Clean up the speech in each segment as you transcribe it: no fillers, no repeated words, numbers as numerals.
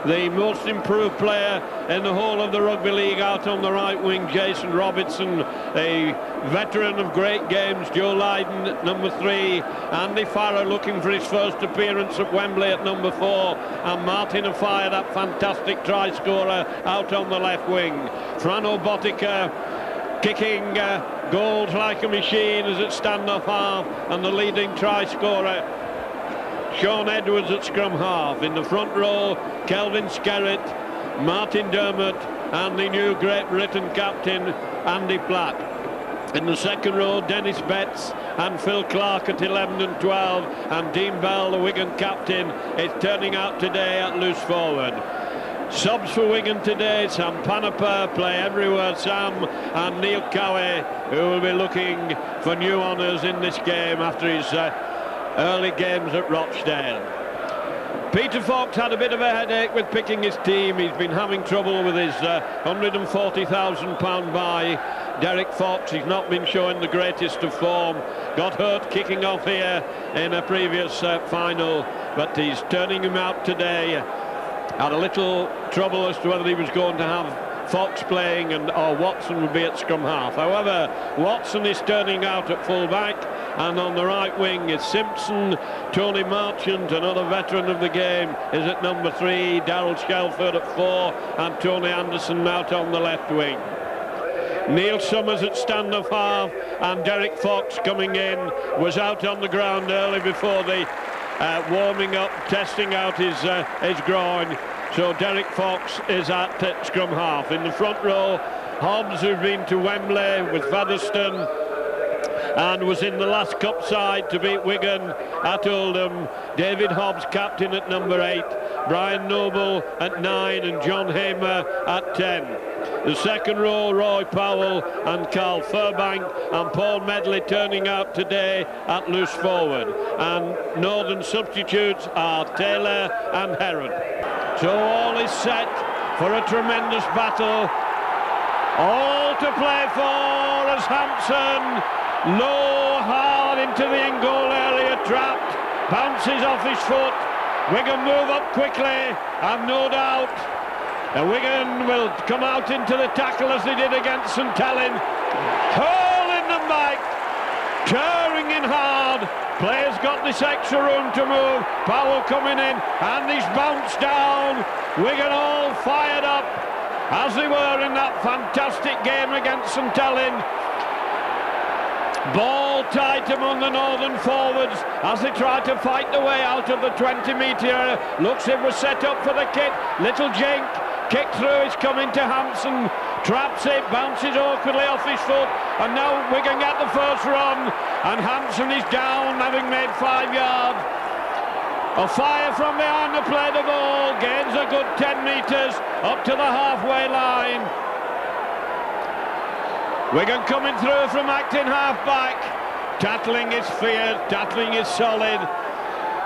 the most improved player in the whole of the Rugby League out on the right wing, Jason Robertson, a veteran of great games, Joe Lydon at number 3, Andy Farrer looking for his first appearance at Wembley at number 4, and Martin Afire, that fantastic try scorer, out on the left wing. Frano Botica kicking goals like a machine as at stand-off half, and the leading try scorer Sean Edwards at scrum half. In the front row, Kelvin Skerritt, Martin Dermott, and the new Great Britain captain Andy Platt. In the second row, Dennis Betts and Phil Clark at 11 and 12, and Dean Bell, the Wigan captain, is turning out today at loose forward. Subs for Wigan today: Sam Panapa, play everywhere Sam, and Neil Cowie, who will be looking for new honours in this game after his early games at Rochdale. Peter Fox had a bit of a headache with picking his team. He's been having trouble with his £140,000 buy. Derek Fox, he's not been showing the greatest of form. Got hurt kicking off here in a previous final, but he's turning him out today. Had a little trouble as to whether he was going to have Fox playing or Watson would be at scrum half. However, Watson is turning out at full back, and on the right wing is Simpson. Tony Marchant, another veteran of the game, is at number 3, Darryl Shelford at 4, and Tony Anderson out on the left wing. Neil Summers at stand-off half, and Derek Fox coming in was out on the ground early before the warming up, testing out his groin. So Derek Fox is at scrum half. In the front row, Hobbs, who's been to Wembley with Featherstone and was in the last cup side to beat Wigan at Oldham. David Hobbs, captain, at number 8. Brian Noble at 9, and John Hamer at 10. The second row, Roy Powell and Carl Furbank, and Paul Medley turning out today at loose forward. And Northern substitutes are Taylor and Heron. So all is set for a tremendous battle. All to play for as Hampson, low, hard into the in-goal area, trapped, bounces off his foot. Wigan move up quickly, I've no doubt. And Wigan will come out into the tackle as they did against St Helens. Hurling them back, tearing in hard. Players got this extra room to move. Powell coming in, and he's bounced down. Wigan all fired up, as they were in that fantastic game against St Helens. Ball tight among the Northern forwards as they try to fight the way out of the 20-metre area. Looks it was set up for the kick. Little jink. Kick through, it's coming to Hampson. Traps it, bounces awkwardly off his foot. And now Wigan get the first run. And Hampson is down, having made 5 yards. A fire from behind the play the ball. Gains a good 10 metres up to the halfway line. Wigan coming through from acting half-back. Tackling is fierce, tackling is solid.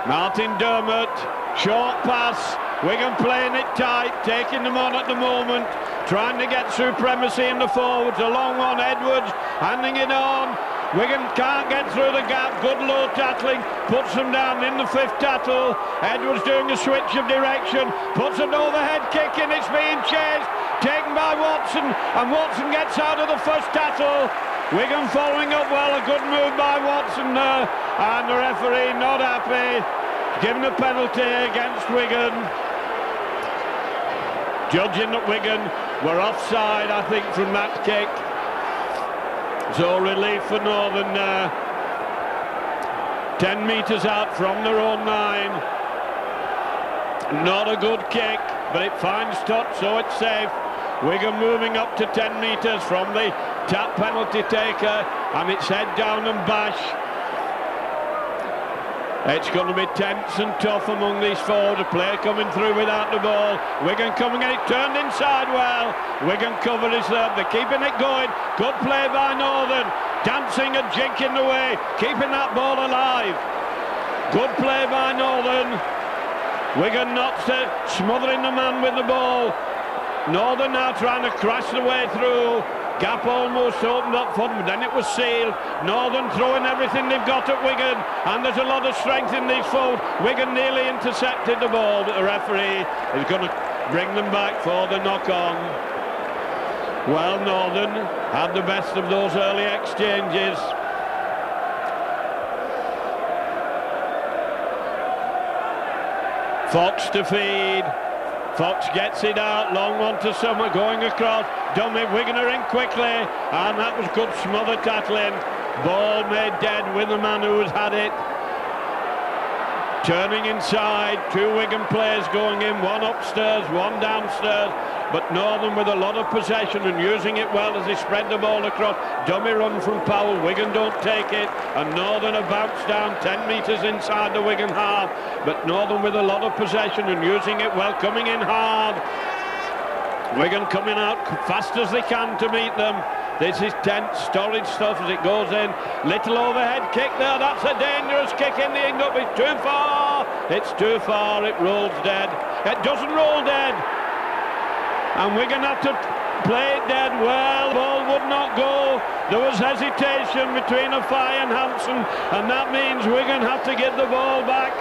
Martin Dermott, short pass. Wigan playing it tight, taking them on at the moment, trying to get supremacy in the forwards. A long one, Edwards, handing it on. Wigan can't get through the gap. Good low tackling, puts them down in the 5th tackle. Edwards doing a switch of direction, puts an overhead kick in, it's being chased, taken by Watson, and Watson gets out of the 1st tackle. Wigan following up well, a good move by Watson there, and the referee not happy, giving a penalty against Wigan. Judging that Wigan were offside, I think, from that kick. So relief for Northern 10 metres out from their own line. Not a good kick, but it finds touch, so it's safe. Wigan moving up to 10 metres from the tap penalty taker, and it's head down and bash. It's going to be tense and tough among these forwards. A player coming through without the ball. Wigan coming in, it turned inside well. Wigan cover is there, they're keeping it going. Good play by Northern. Dancing and jinking the way, keeping that ball alive. Good play by Northern. Wigan not smothering the man with the ball. Northern now trying to crash the way through. Gap almost opened up for them, then it was sealed. Northern throwing everything they've got at Wigan, and there's a lot of strength in these forwards. Wigan nearly intercepted the ball, but the referee is going to bring them back for the knock-on. Well, Northern had the best of those early exchanges. Fox to feed. Fox gets it out, long one to Summer, going across. Dummy, Wigan are in quickly, and that was good smother tackling. Ball made dead with the man who's had it. Turning inside, two Wigan players going in, one upstairs, one downstairs. But Northern with a lot of possession and using it well as they spread the ball across. Dummy run from Powell, Wigan don't take it, and Northern have bounced down 10 metres inside the Wigan half. But Northern with a lot of possession and using it well, coming in hard. Wigan coming out fast as they can to meet them. This is tense, storage stuff as it goes in. Little overhead kick there, that's a dangerous kick in the end up. It's too far, it's too far, it rolls dead. It doesn't roll dead. And Wigan have to play it dead. Well, the ball would not go. There was hesitation between Afai and Hampson, and that means Wigan have to give the ball back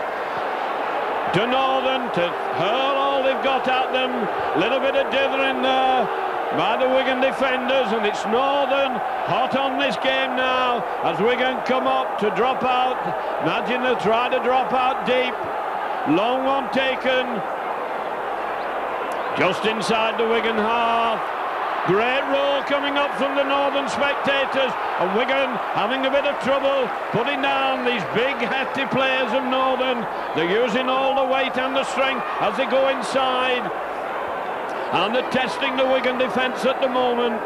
to Northern to hurl all they've got at them. A little bit of dithering there by the Wigan defenders, and it's Northern hot on this game now as Wigan come up to drop out. Imagine they'll try to drop out deep. Long one taken. Just inside the Wigan half. Great roll coming up from the Northern spectators, and Wigan having a bit of trouble putting down these big hefty players of Northern. They're using all the weight and the strength as they go inside, and they're testing the Wigan defence at the moment.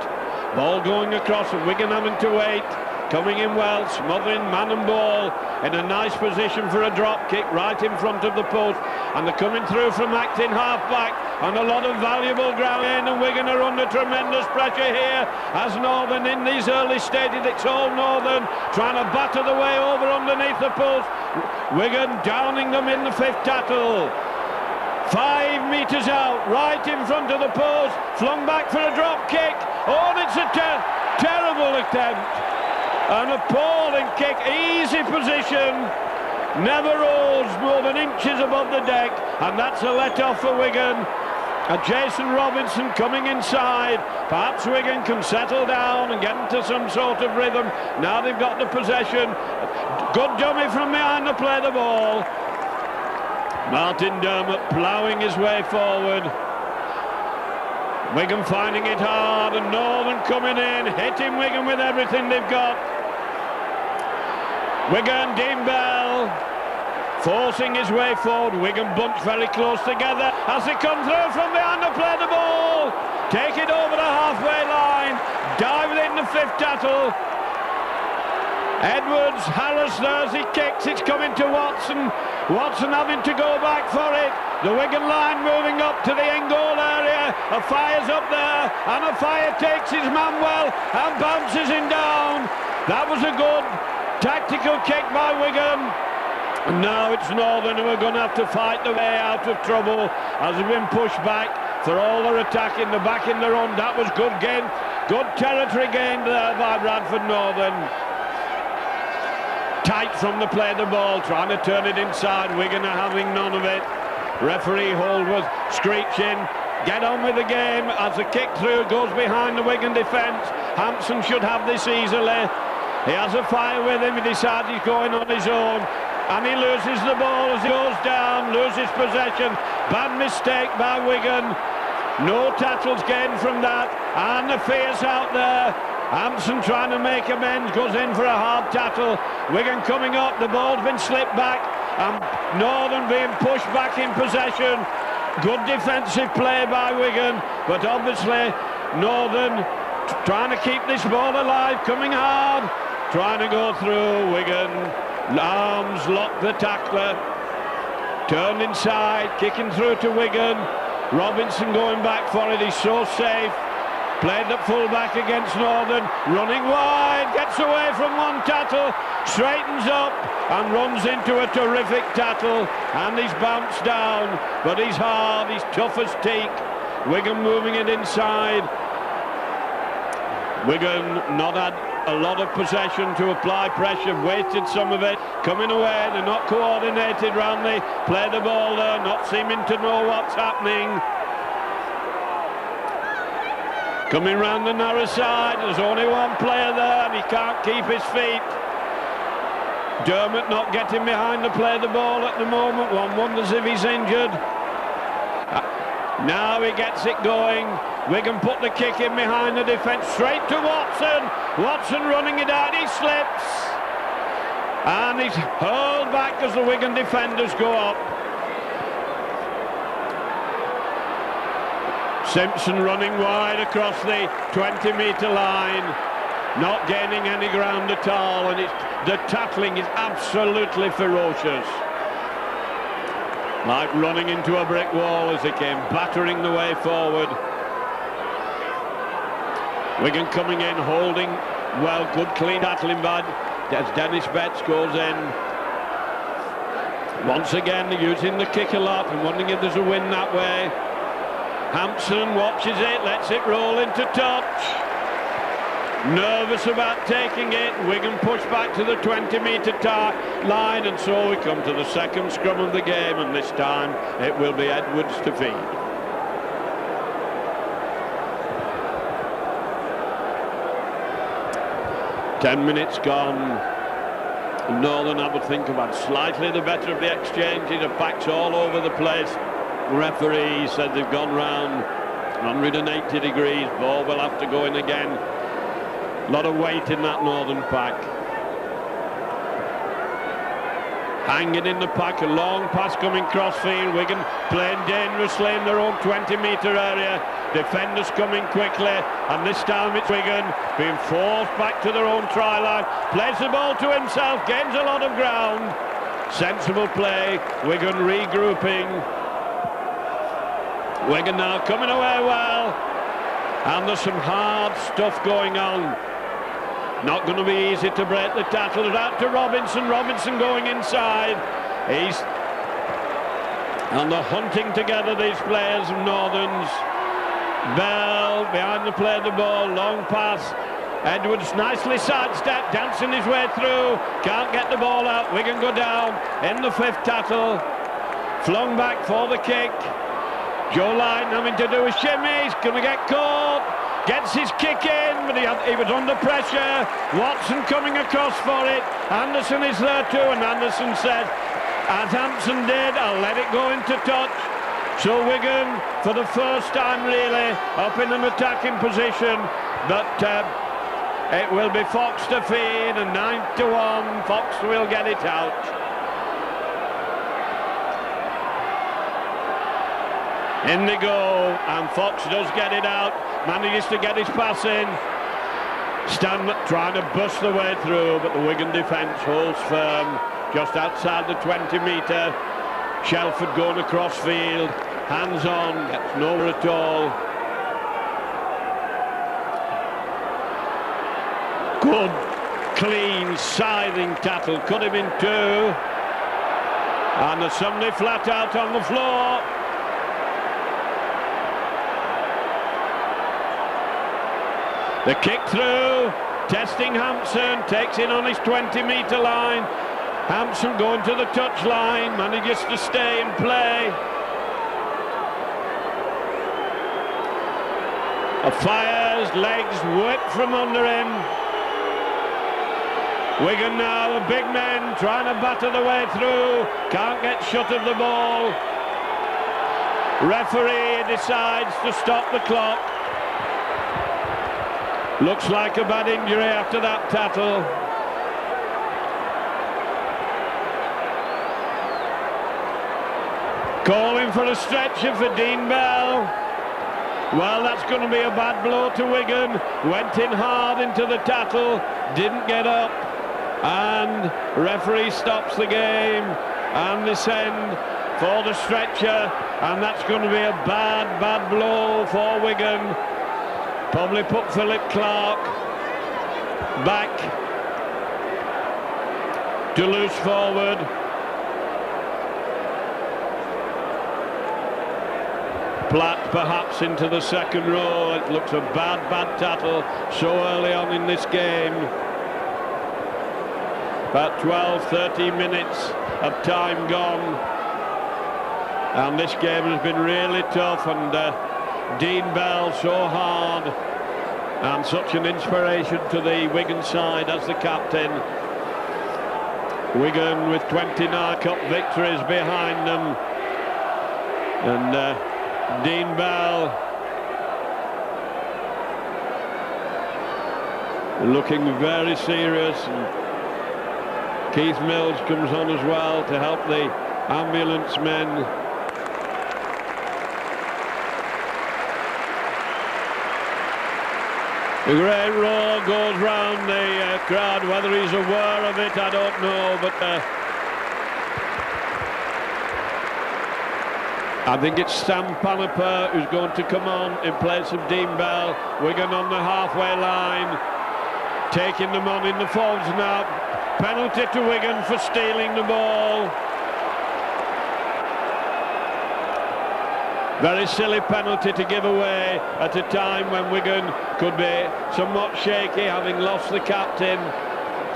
Ball going across and Wigan having to wait. Coming in well, smothering man and ball in a nice position for a drop kick right in front of the post, and they're coming through from acting half-back on a lot of valuable ground in, and Wigan are under tremendous pressure here as Northern in these early stages. It's all Northern trying to batter the way over underneath the post. Wigan downing them in the fifth tackle. 5 metres out, right in front of the post, flung back for a drop kick. Oh, and it's a terrible attempt. An appalling kick, easy position, never rolls more than inches above the deck, and that's a let-off for Wigan. And Jason Robinson coming inside. Perhaps Wigan can settle down and get into some sort of rhythm. Now they've got the possession. Good dummy from behind to play the ball. Martin Dermott ploughing his way forward. Wigan finding it hard, and Northern coming in, hitting Wigan with everything they've got. Wigan, Dean Bell forcing his way forward. Wigan bunch very close together as they come through from behind to play the ball. Take it over the halfway line, dive it in the fifth tackle. Edwards, Harris there as he kicks, it's coming to Watson. Watson having to go back for it. The Wigan line moving up to the end goal area. A fire's up there, and a fire takes his man well and bounces him down. That was a good tactical kick by Wigan. And now it's Northern who are going to have to fight their way out of trouble as they've been pushed back for all their attacking. They're back in their own. That was good gain, good territory gained there by Bradford Northern. Tight from the play the ball, trying to turn it inside. Wigan are having none of it. Referee Holdworth screeching, get on with the game as the kick through goes behind the Wigan defence. Hampson should have this easily. He has a fire with him, he decides he's going on his own, and he loses the ball as he goes down, loses possession. Bad mistake by Wigan. No tackles gained from that, and the fierce out there. Hampson trying to make amends, goes in for a hard tackle. Wigan coming up, the ball's been slipped back, and Northern being pushed back in possession. Good defensive play by Wigan, but obviously Northern trying to keep this ball alive, coming hard, trying to go through. Wigan, arms lock the tackler, turned inside, kicking through to Wigan. Robinson going back for it, he's so safe. Played at full back against Northern, running wide, gets away from one tackle, straightens up and runs into a terrific tackle, and he's bounced down, but he's hard, he's tough as teak. Wigan moving it inside. Wigan not had a lot of possession to apply pressure, wasted some of it, coming away, they're not coordinated round the play the ball there, not seeming to know what's happening. Coming round the narrow side, there's only one player there and he can't keep his feet. Dermot not getting behind to play the ball at the moment, one wonders if he's injured. Now he gets it going. Wigan put the kick in behind the defence, straight to Watson. Watson running it out, he slips. And he's hurled back as the Wigan defenders go up. Simpson running wide across the 20-metre line, not gaining any ground at all, and the tackling is absolutely ferocious. Like running into a brick wall as they came battering the way forward. Wigan coming in, holding well, good clean tackling by as Dennis Betts goes in. Once again using the kick a lot and wondering if there's a win that way. Hampson watches it, lets it roll into touch. Nervous about taking it. Wigan push back to the 20-metre line, and so we come to the second scrum of the game, and this time it will be Edwards to feed. Ten minutes gone. Northern, I would think, have had slightly the better of the exchanges. The backs all over the place. The referee said they've gone round 180 degrees. Ball will have to go in again. A lot of weight in that Northern pack. Hanging in the pack, a long pass coming crossfield. Wigan playing dangerously in their own 20-metre area. Defenders coming quickly, and this time it's Wigan being forced back to their own try line. Plays the ball to himself, gains a lot of ground. Sensible play, Wigan regrouping. Wigan now coming away well, and there's some hard stuff going on. Not going to be easy to break the tackle. Out to Robinson. Robinson going inside. He's and they're hunting together, these players of Northerns. Bell behind the play the ball. Long pass. Edwards nicely sidestepped, dancing his way through. Can't get the ball out. Wigan go down in the fifth tackle. Flung back for the kick. Joe Lyne having to do a shimmy. He's going to get caught. Gets his kick in, but he was under pressure. Watson coming across for it. Anderson is there too, and Anderson said, as Hampson did, I'll let it go into touch. So Wigan, for the first time really, up in an attacking position, but it will be Fox to feed, and 9-1, Fox will get it out. In they go, and Fox does get it out, manages to get his pass in. Stanley trying to bust the way through, but the Wigan defence holds firm just outside the 20-metre. Shelford going across field, hands on, gets nowhere at all. Good, clean, scything tackle, cut him in two. And there's somebody flat out on the floor. The kick through, testing Hampson, takes in on his 20-metre line. Hampson going to the touch line, manages to stay in play. Fires, legs whipped from under him. Wigan now, the big men trying to batter the way through, can't get shut of the ball. Referee decides to stop the clock. Looks like a bad injury after that tackle. Calling for a stretcher for Dean Bell. Well, that's going to be a bad blow to Wigan. Went in hard into the tackle, didn't get up, and referee stops the game, and they send for the stretcher, and that's going to be a bad blow for Wigan. Probably put Philip Clark back to loose forward. flat perhaps into the second row. It looks a bad tackle so early on in this game. About 12-13 minutes of time gone, and this game has been really tough, and Dean Bell so hard and such an inspiration to the Wigan side as the captain. Wigan with 29 cup victories behind them, and Dean Bell looking very serious, and Keith Mills comes on as well to help the ambulance men. A great roar goes round the crowd. Whether he's aware of it, I don't know, but I think it's Sam Paniper who's going to come on in place of Dean Bell. Wigan on the halfway line, taking them on in the forwards now. Penalty to Wigan for stealing the ball. Very silly penalty to give away at a time when Wigan could be somewhat shaky, having lost the captain.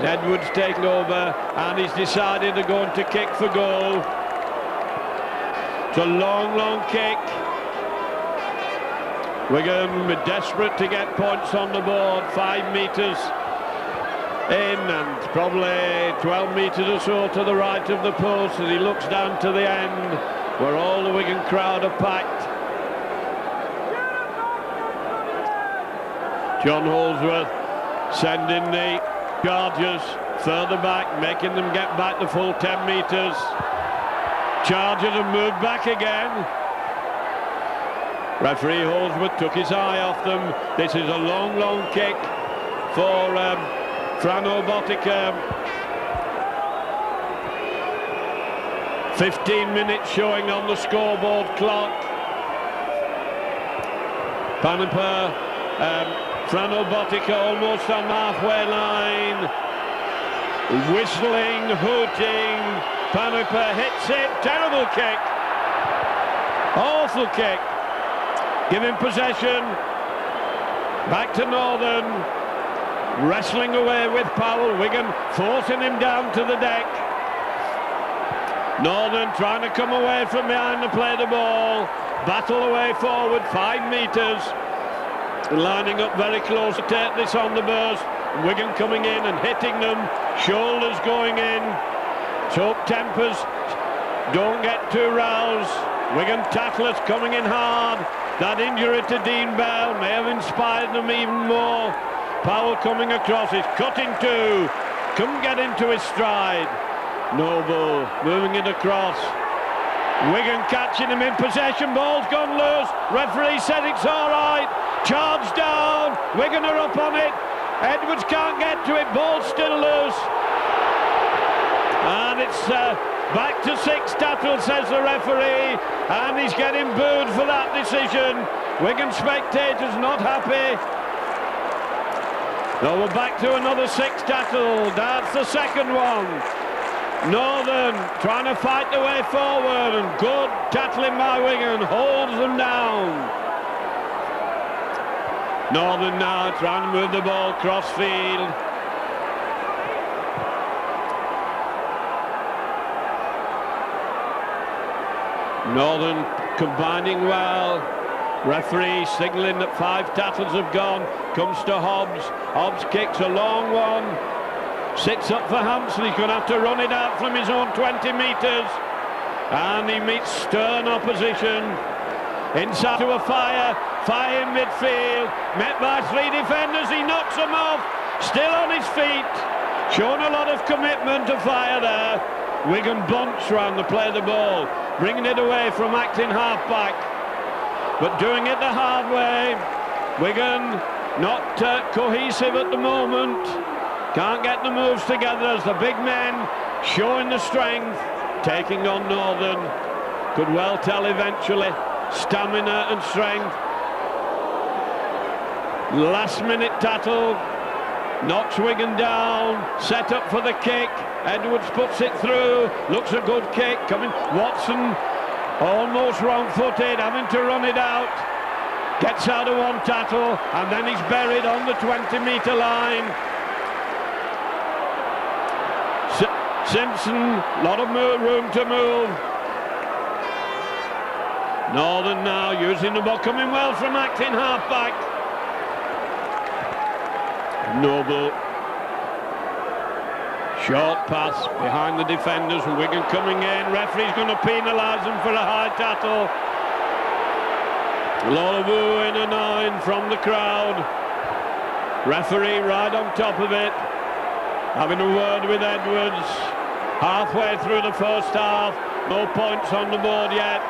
Edwards taking over, and he's decided they're going to kick for goal. It's a long kick. Wigan were desperate to get points on the board. 5 metres in and probably 12 metres or so to the right of the post as he looks down to the end where all the Wigan crowd are packed. John Holdsworth sending the Chargers further back, making them get back the full 10 metres. Chargers have moved back again. Referee Holdsworth took his eye off them. This is a long kick for Frano Botica. 15 minutes showing on the scoreboard clock. Paniper, Frano Botica almost on the halfway line. Whistling, hooting. Paniper hits it. Terrible kick. Awful kick. Giving possession. Back to Northern. Wrestling away with Powell. Wigan forcing him down to the deck. Northern trying to come away from behind to play the ball. Battle away forward, 5 metres. Lining up very close to take this on the burst. Wigan coming in and hitting them. Shoulders going in. So tempers don't get too roused. Wigan tacklers coming in hard. That injury to Dean Bell may have inspired them even more. Powell coming across, he's cutting two. Couldn't get into his stride. Noble moving it across. Wigan catching him in possession. Ball's gone loose. Referee said it's all right. Charge down. Wigan are up on it. Edwards can't get to it. Ball's still loose. And it's back to 6 tackle, says the referee. And he's getting booed for that decision. Wigan spectators not happy. No, we're back to another 6 tackle. That's the second one. Northern trying to fight their way forward, and good tackling by Wigan holds them down. Northern now trying to move the ball cross field. Northern combining well. Referee signalling that 5 tackles have gone. Comes to Hobbs. Hobbs kicks a long one. Sits up for Hampson. He's going to have to run it out from his own 20 metres. And he meets stern opposition. Inside to a fire in midfield. Met by 3 defenders. He knocks them off. Still on his feet. Showing a lot of commitment to fire there. Wigan bunts round to play the ball. Bringing it away from acting half-back. But doing it the hard way. Wigan not cohesive at the moment. Can't get the moves together as the big men showing the strength. Taking on Northern. Could well tell eventually. Stamina and strength. Last minute tackle. Knocks Wigan down. Set up for the kick. Edwards puts it through. Looks a good kick. Coming. Watson Almost wrong-footed, having to run it out. Gets out of one tackle, and then he's buried on the 20-metre line. Simpson, a lot of room to move. Northern now using the ball, coming well from acting half-back. Noble. Short pass behind the defenders, and Wigan coming in. Referee's going to penalise them for a high tackle. A lot of booing and annoying from the crowd. Referee right on top of it, having a word with Edwards. Halfway through the first half, no points on the board yet.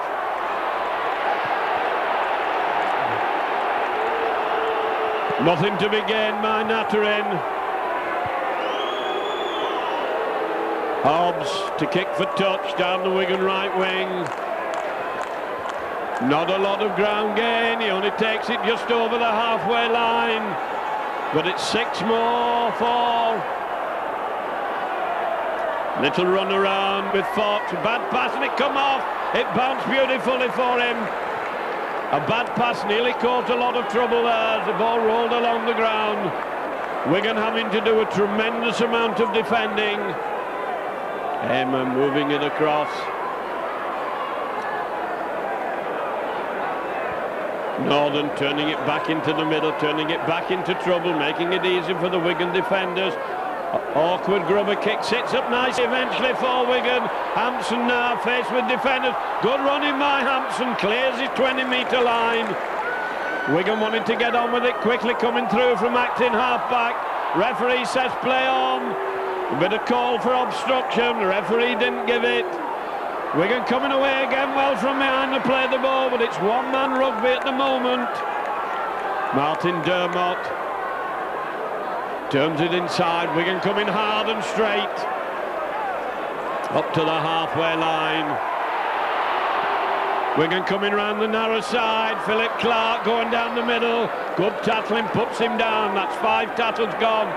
Nothing to be gained by Nattering. Hobbs to kick for touch down the Wigan right wing. Not a lot of ground gain, he only takes it just over the halfway line. But it's 6 more for. Little run around with Fox, bad pass and it come off. It bounced beautifully for him. A bad pass nearly caused a lot of trouble there as the ball rolled along the ground. Wigan having to do a tremendous amount of defending. Heyman moving it across. Northern turning it back into the middle, turning it back into trouble, making it easy for the Wigan defenders. Awkward grubber kick, sits up nice eventually for Wigan. Hampson now faced with defenders. Good running by Hampson, clears his 20-metre line. Wigan wanting to get on with it quickly, coming through from acting half-back. Referee says play on. A bit of call for obstruction, the referee didn't give it. Wigan coming away again well from behind to play the ball, but it's one-man rugby at the moment. Martin Dermott turns it inside. Wigan coming hard and straight up to the halfway line. Wigan coming round the narrow side. Philip Clark going down the middle. Good tackling, puts him down. That's 5 tackles gone.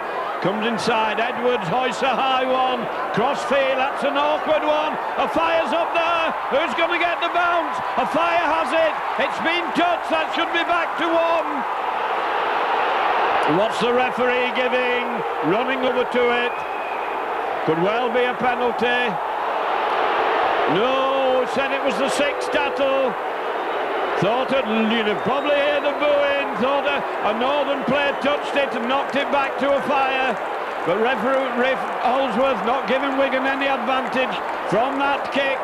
Comes inside, Edwards hoists a high one. Crossfield, that's an awkward one. A fire's up there. Who's going to get the bounce? A fire has it. It's been touched. That should be back to 1. What's the referee giving? Running over to it. Could well be a penalty. No, said it was the 6th tackle. Thought you'd probably hear the booing. Thought a Northern player touched it and knocked it back to a fire. But referee Holsworth not giving Wigan any advantage from that kick.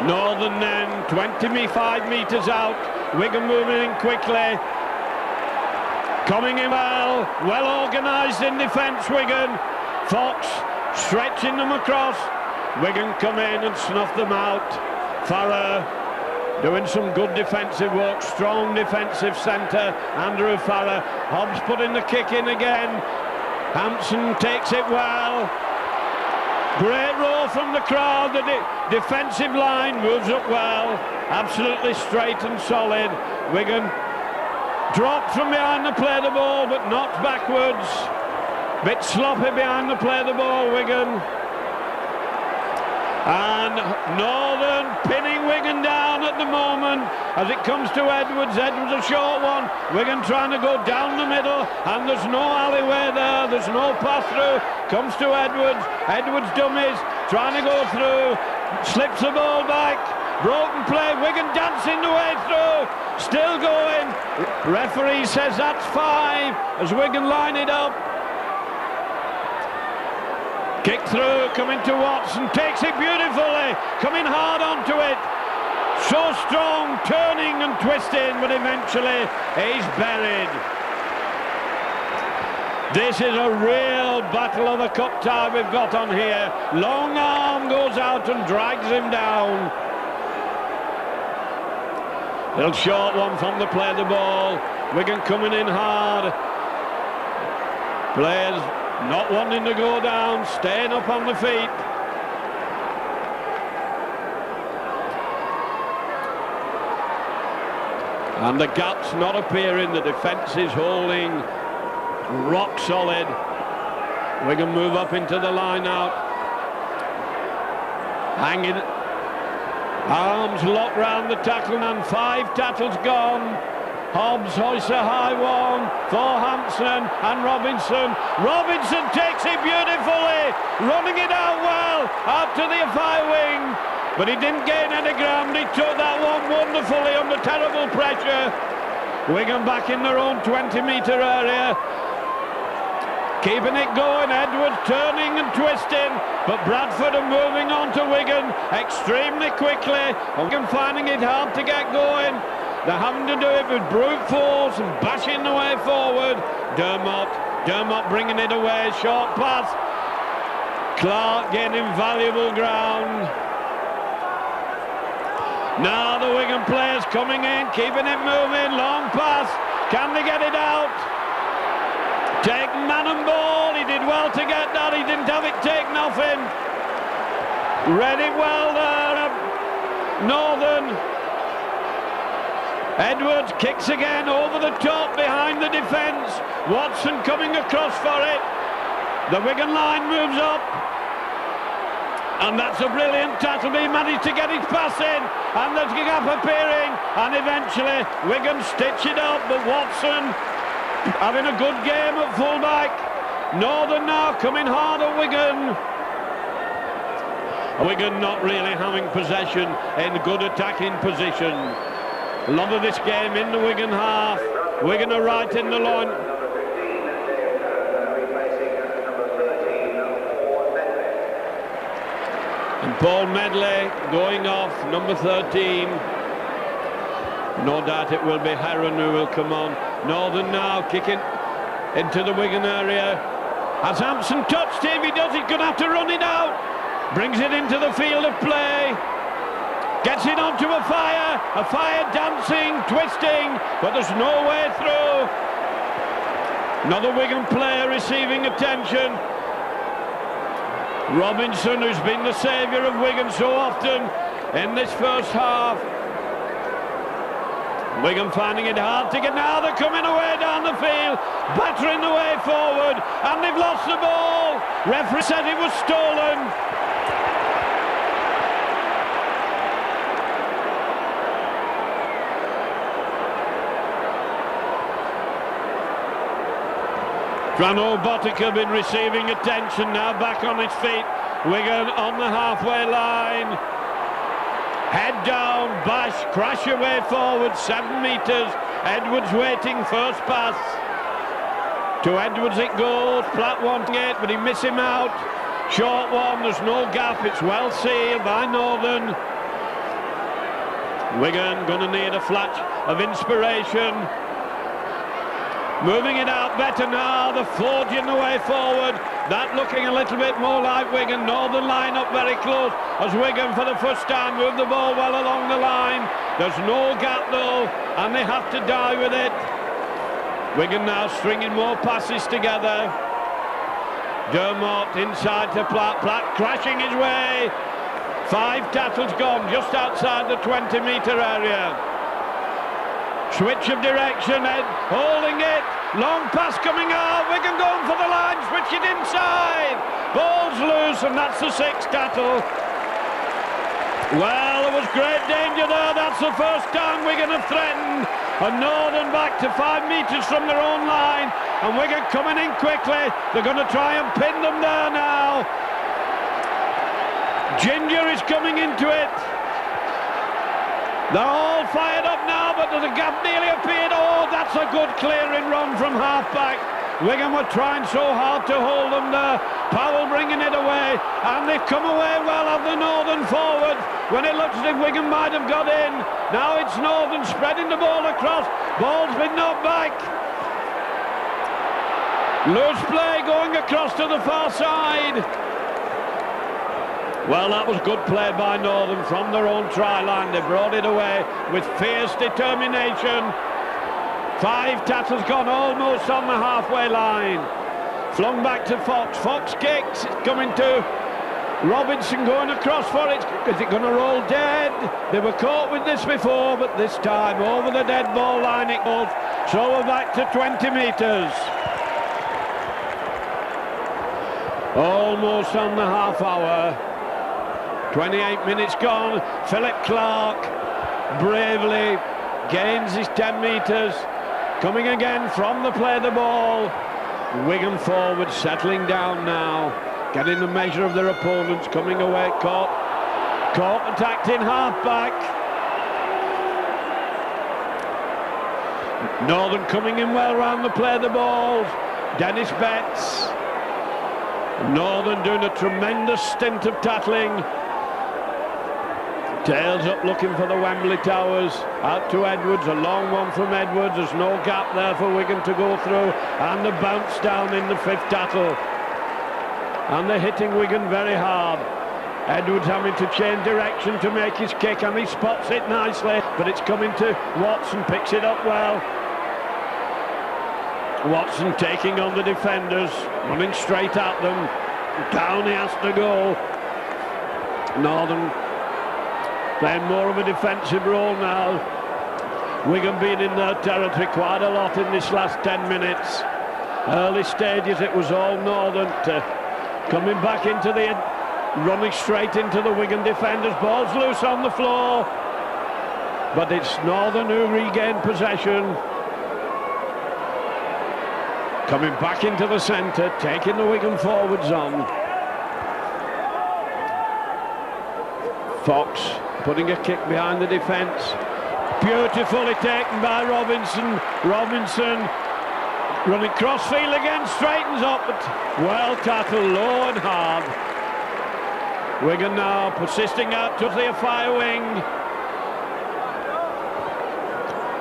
Northern then 25 metres out. Wigan moving in quickly. Coming in well organised in defence, Wigan. Fox stretching them across. Wigan come in and snuff them out. Farrer doing some good defensive work, strong defensive centre, Andrew Farrer. Hobbs putting the kick in again. Hampson takes it well. Great roar from the crowd. The defensive line moves up well. Absolutely straight and solid. Wigan dropped from behind the play the ball, but knocked backwards. Bit sloppy behind the play the ball, Wigan. And Northern pinning Wigan down at the moment as it comes to Edwards. Edwards a short one. Wigan trying to go down the middle, and there's no alleyway there. There's no pass through. Comes to Edwards. Edwards dummies, trying to go through. Slips the ball back. Broken play. Wigan dancing the way through. Still going. Referee says that's 5 as Wigan line it up. Kick through, coming to Watson, takes it beautifully, coming hard onto it. So strong, turning and twisting, but eventually he's buried. This is a real battle of the cup tie we've got on here. Long arm goes out and drags him down. Little short one from the play the ball. Wigan coming in hard. Players not wanting to go down, staying up on the feet. And the gaps not appearing, the defence is holding rock solid. Wigan move up into the line out. Hanging Arms locked round the tackle and 5 tackles gone. Hobbs hoists a high one for Hampson and Robinson. Robinson takes it beautifully, running it out well, out to the far wing. But he didn't gain any ground. He took that one wonderfully under terrible pressure. Wigan back in their own 20-metre area. Keeping it going, Edwards turning and twisting, but Bradford are moving on to Wigan extremely quickly. Wigan finding it hard to get going. They're having to do it with brute force and bashing the way forward. Dermot bringing it away, short pass. Clark gaining valuable ground. Now the Wigan players coming in, keeping it moving, long pass. Can they get it out? Take man and ball, he did well to get that, he didn't have it taken off him. Read it well there, Northern. Edwards kicks again over the top behind the defence. Watson coming across for it. The Wigan line moves up. And that's a brilliant tackle. He managed to get his pass in. And there's a gap appearing. And eventually Wigan stitch it up. But Watson having a good game at fullback. Northern now coming hard at Wigan. Wigan not really having possession in good attacking position. A lot of this game in the Wigan half. Wigan are right in the line. And Paul Medley going off, number 13. No doubt it will be Heron who will come on. Northern now kicking into the Wigan area. Has Hampson touched him? He does, he's going to have to run it out. Brings it into the field of play. Gets it onto a fire dancing, twisting, but there's no way through. Another Wigan player receiving attention. Robinson, who's been the saviour of Wigan so often in this first half. Wigan finding it hard to get, now they're coming away down the field, battering the way forward, and they've lost the ball. Referee said it was stolen. Frano Botica been receiving attention, now back on his feet. Wigan on the halfway line. Head down, bash, crash away forward, 7 metres. Edwards waiting, first pass. To Edwards it goes, Platt wanting it, but he miss him out. Short one, there's no gap, it's well sealed by Northern. Wigan gonna need a flash of inspiration. Moving it out better now, they're forging the way forward. That looking a little bit more like Wigan. Northern line up very close as Wigan for the first time move the ball well along the line. There's no gap though, and they have to die with it. Wigan now stringing more passes together. Dermot inside to Platt. Platt crashing his way. 5 tackles gone just outside the 20-metre area. Switch of direction, Ed holding it, long pass coming out, Wigan going for the line, switch it inside, ball's loose, and that's the 6th tackle. Well, there was great danger there, that's the first time Wigan have threatened, and Northern back to 5 metres from their own line, and Wigan coming in quickly, they're going to try and pin them there now. Ginger is coming into it. They're all fired up now, but there's a gap nearly appeared. Oh, that's a good clearing run from half-back. Wigan were trying so hard to hold them there. Powell bringing it away, and they've come away well of the Northern forward when it looks as if Wigan might have got in. Now it's Northern spreading the ball across. Ball's been knocked back. Loose play going across to the far side. Well, that was good play by Northern from their own try line. They brought it away with fierce determination. 5 tackles gone almost on the halfway line. Flung back to Fox. Fox kicks. It's coming to Robinson going across for it. Is it going to roll dead? They were caught with this before, but this time over the dead ball line it goes. So we're back to 20 metres. Almost on the half hour. 28 minutes gone. Philip Clark bravely gains his 10 metres. Coming again from the play the ball. Wigan forward settling down now. Getting the measure of their opponents. Coming away. Caught attacked in half-back. Northern coming in well round the play the ball. Dennis Betts. Northern doing a tremendous stint of tackling. Tails up looking for the Wembley Towers. Out to Edwards, a long one from Edwards. There's no gap there for Wigan to go through. And the bounce down in the fifth tackle. And they're hitting Wigan very hard. Edwards having to change direction to make his kick, and he spots it nicely. But it's coming to Watson, picks it up well. Watson taking on the defenders, running straight at them. Down he has to go. Northern playing more of a defensive role now. Wigan being in their territory quite a lot in this last 10 minutes. Early stages it was all Northern coming back into the... running straight into the Wigan defenders. Ball's loose on the floor. But it's Northern who regained possession. Coming back into the centre, taking the Wigan forwards on. Fox putting a kick behind the defence. Beautifully taken by Robinson. Robinson running crossfield again, straightens up, but well tackled, low and hard. Wigan now persisting out to the fire wing.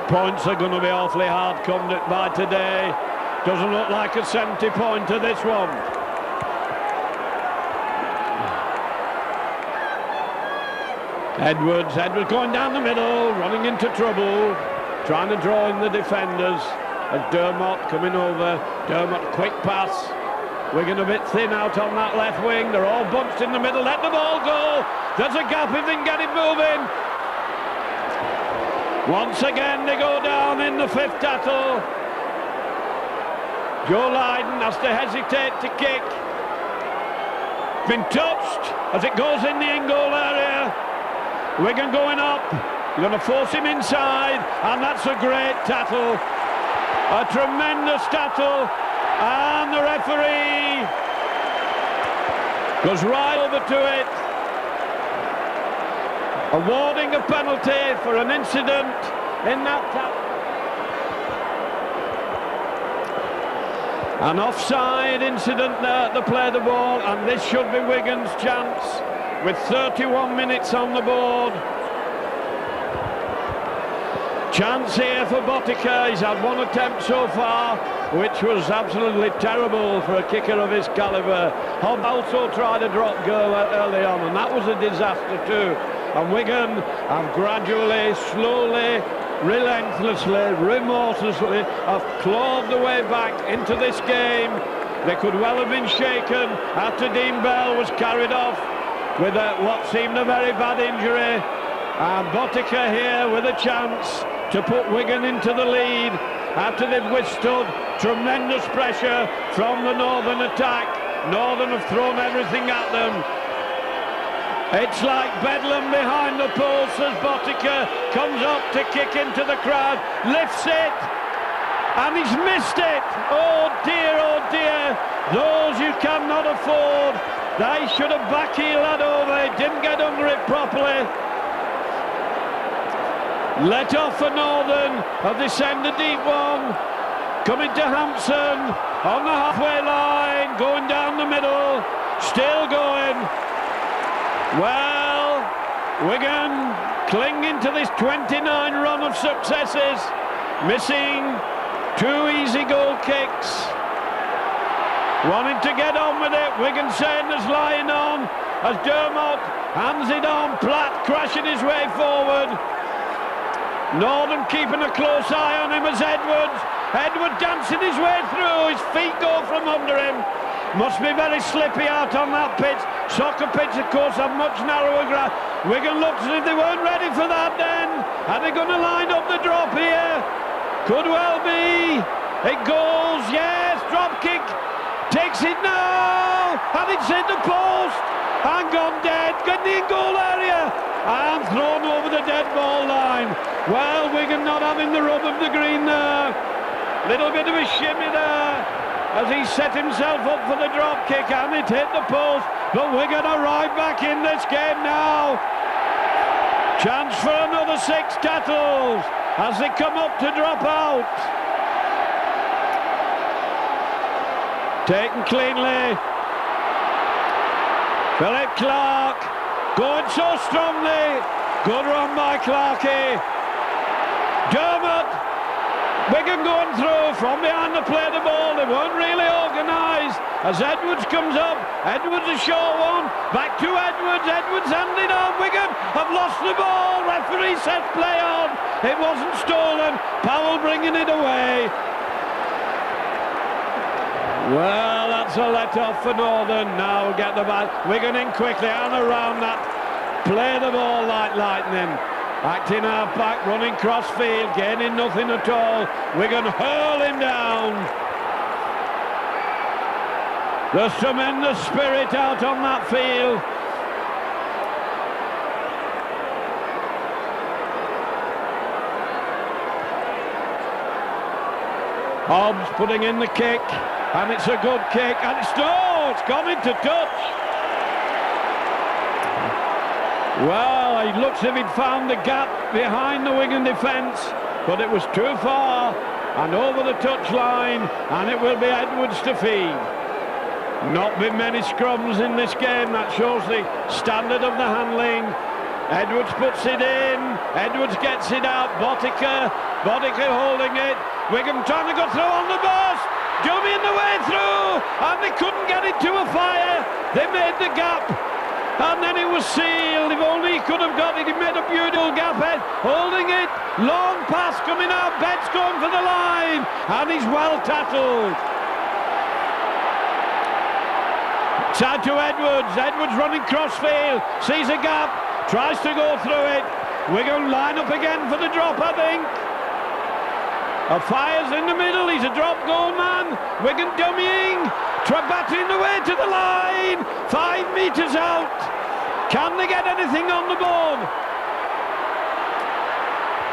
Points are going to be awfully hard come by today. Doesn't look like a 70-pointer, this one. Edwards going down the middle, running into trouble, trying to draw in the defenders. As Dermot coming over. Dermot, quick pass. Wigan a bit thin out on that left wing. They're all bunched in the middle. Let the ball go. There's a gap if they can get it moving. Once again they go down in the fifth tackle. Joe Lydon has to hesitate to kick. Been touched as it goes in the in-goal area. Wigan going up. You're going to force him inside, and that's a great tackle. A tremendous tackle. And the referee goes right over to it, awarding a penalty for an incident in that tackle. An offside incident there at the play the ball, and this should be Wigan's chance with 31 minutes on the board. Chance here for Botica. He's had one attempt so far, which was absolutely terrible for a kicker of his calibre. Hobb also tried a drop goal early on, and that was a disaster too. And Wigan have gradually, slowly, relentlessly, remorselessly have clawed the way back into this game. They could well have been shaken after Dean Bell was carried off with what seemed a very bad injury. And Botica here with a chance to put Wigan into the lead after they've withstood tremendous pressure from the Northern attack. Northern have thrown everything at them. It's like bedlam behind the post as Botica comes up to kick into the crowd, lifts it, and he's missed it. Oh dear, those you cannot afford. They should have backheeled that over. He didn't get under it properly. Let off for Northern, have they sent a deep one? Coming to Hampson, on the halfway line, going down the middle, still going. Well, Wigan clinging to this 29 run of successes, missing 2 easy goal kicks. Wanting to get on with it, Wigan saying there's lying on, as Dermot hands it on, Platt crashing his way forward. Northern keeping a close eye on him as Edward dancing his way through, his feet go from under him. Must be very slippy out on that pitch. Soccer pitch, of course, have much narrower ground. Wigan looks as if they weren't ready for that then. Are they going to line up the drop here? Could well be. It goes, yes, drop kick. Takes it now, and it's hit the post. and gone dead, getting in goal area, and thrown over the dead ball line. Well, Wigan not having the rub of the green there. Little bit of a shimmy there as he set himself up for the drop kick, and it hit the post. But Wigan are right back in this game now. Chance for another 6 tackles as they come up to drop out. Taken cleanly. Philip Clark going so strongly. Good run by Clarkey. Dermot. Wigan going through from behind to play the ball. They weren't really organised. As Edwards comes up, Edwards a short one. Back to Edwards. Edwards handed on. Wigan have lost the ball. Referee says play on. It wasn't stolen. Powell bringing it away. Well, that's a let-off for Northern. Now get the ball. Wigan in quickly and around that. Play the ball like lightning. Acting half-back, running cross-field, gaining nothing at all. Wigan hurl him down. There's tremendous spirit out on that field. Hobbs putting in the kick, and it's a good kick, and it's gone into touch. Well, it looks as if he'd found the gap behind the Wigan defence, but it was too far, and over the touchline, and it will be Edwards to feed. Not been many scrums in this game. That shows the standard of the handling. Edwards puts it in. Edwards gets it out. Botica holding it. Wigan trying to go through on the burst. Jumping the way through, and they couldn't get it to a fire. They made the gap, and then it was sealed. If only he could have got it. He made a beautiful gap head, holding it. Long pass coming out. Betts going for the line, and he's well tackled. Side to Edwards. Edwards running crossfield, sees a gap, tries to go through it. Wigan line up again for the drop, I think. Fires in the middle. He's a drop goal man. Wigan dummying, batting the way to the line. 5 metres out. Can they get anything on the board?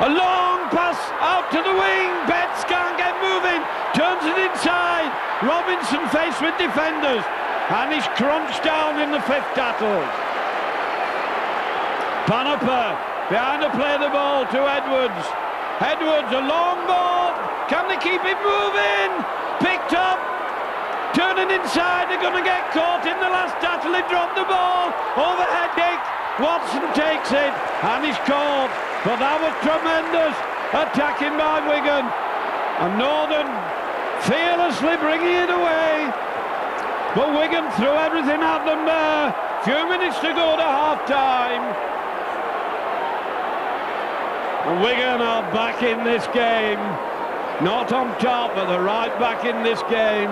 A long pass out to the wing. Betts can't get moving. Turns it inside. Robinson faced with defenders, and he's crunched down in the 5th tackle. Panoper behind to play the ball to Edwards. Edwards, a long ball. Can they keep it moving? Picked up. Turning inside. They're going to get caught in the last tackle. They dropped the ball. Overhead kick. Watson takes it, and he's caught. But that was tremendous attacking by Wigan. And Northern fearlessly bringing it away. But Wigan threw everything at them there. Few minutes to go to half-time. And Wigan are back in this game. Not on top, but they're right back in this game.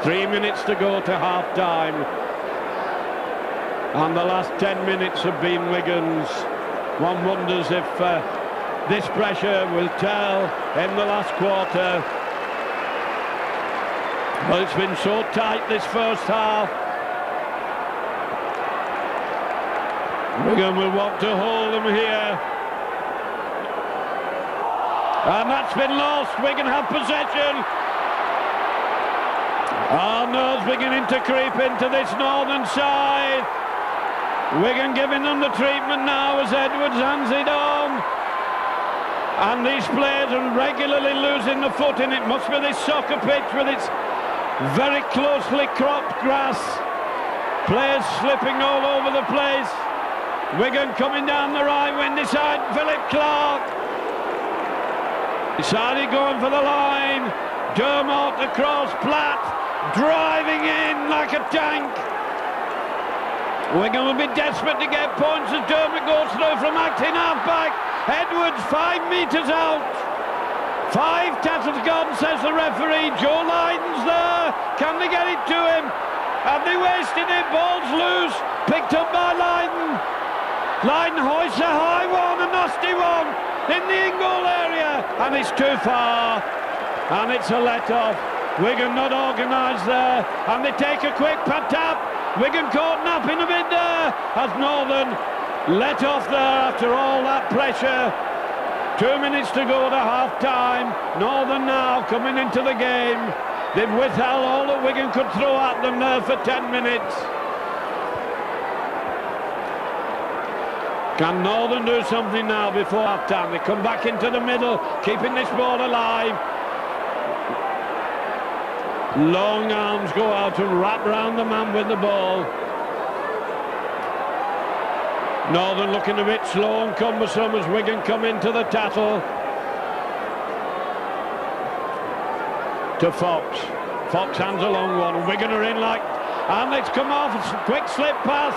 Three minutes to go to half-time. And the last 10 minutes have been Wigan's. One wonders if this pressure will tell in the last quarter. But it's been so tight this first half. Wigan will want to hold them here. And that's been lost. Wigan have possession. Arnold's beginning to creep into this Northern side. Wigan giving them the treatment now as Edwards hands it on. And these players are regularly losing the footing. It must be this soccer pitch with its very closely cropped grass. Players slipping all over the place. Wigan coming down the right wing side. Philip Clark decided going for the line. Dermot across, Platt driving in like a tank. Wigan will be desperate to get points as Dermot goes through from acting half-back. Edwards 5 metres out. 5 tackles gone, says the referee. Joe Lydon's there. Can they get it to him? Have they wasted it? Ball's loose. Picked up by Lydon. Lydon hoists a high one, a nasty one in the in-goal area, and it's too far, and it's a let-off. Wigan not organised there, and they take a quick tap. Wigan caught napping a bit there as Northern let off there after all that pressure. 2 minutes to go to half-time. Northern now coming into the game. They've withheld all that Wigan could throw at them there for 10 minutes. Can Northern do something now before half-time? They come back into the middle, keeping this ball alive. Long arms go out and wrap round the man with the ball. Northern looking a bit slow and cumbersome as Wigan come into the tattle. To Fox. Fox hands a long one. Wigan are in like... And it's come off. It's a quick slip pass.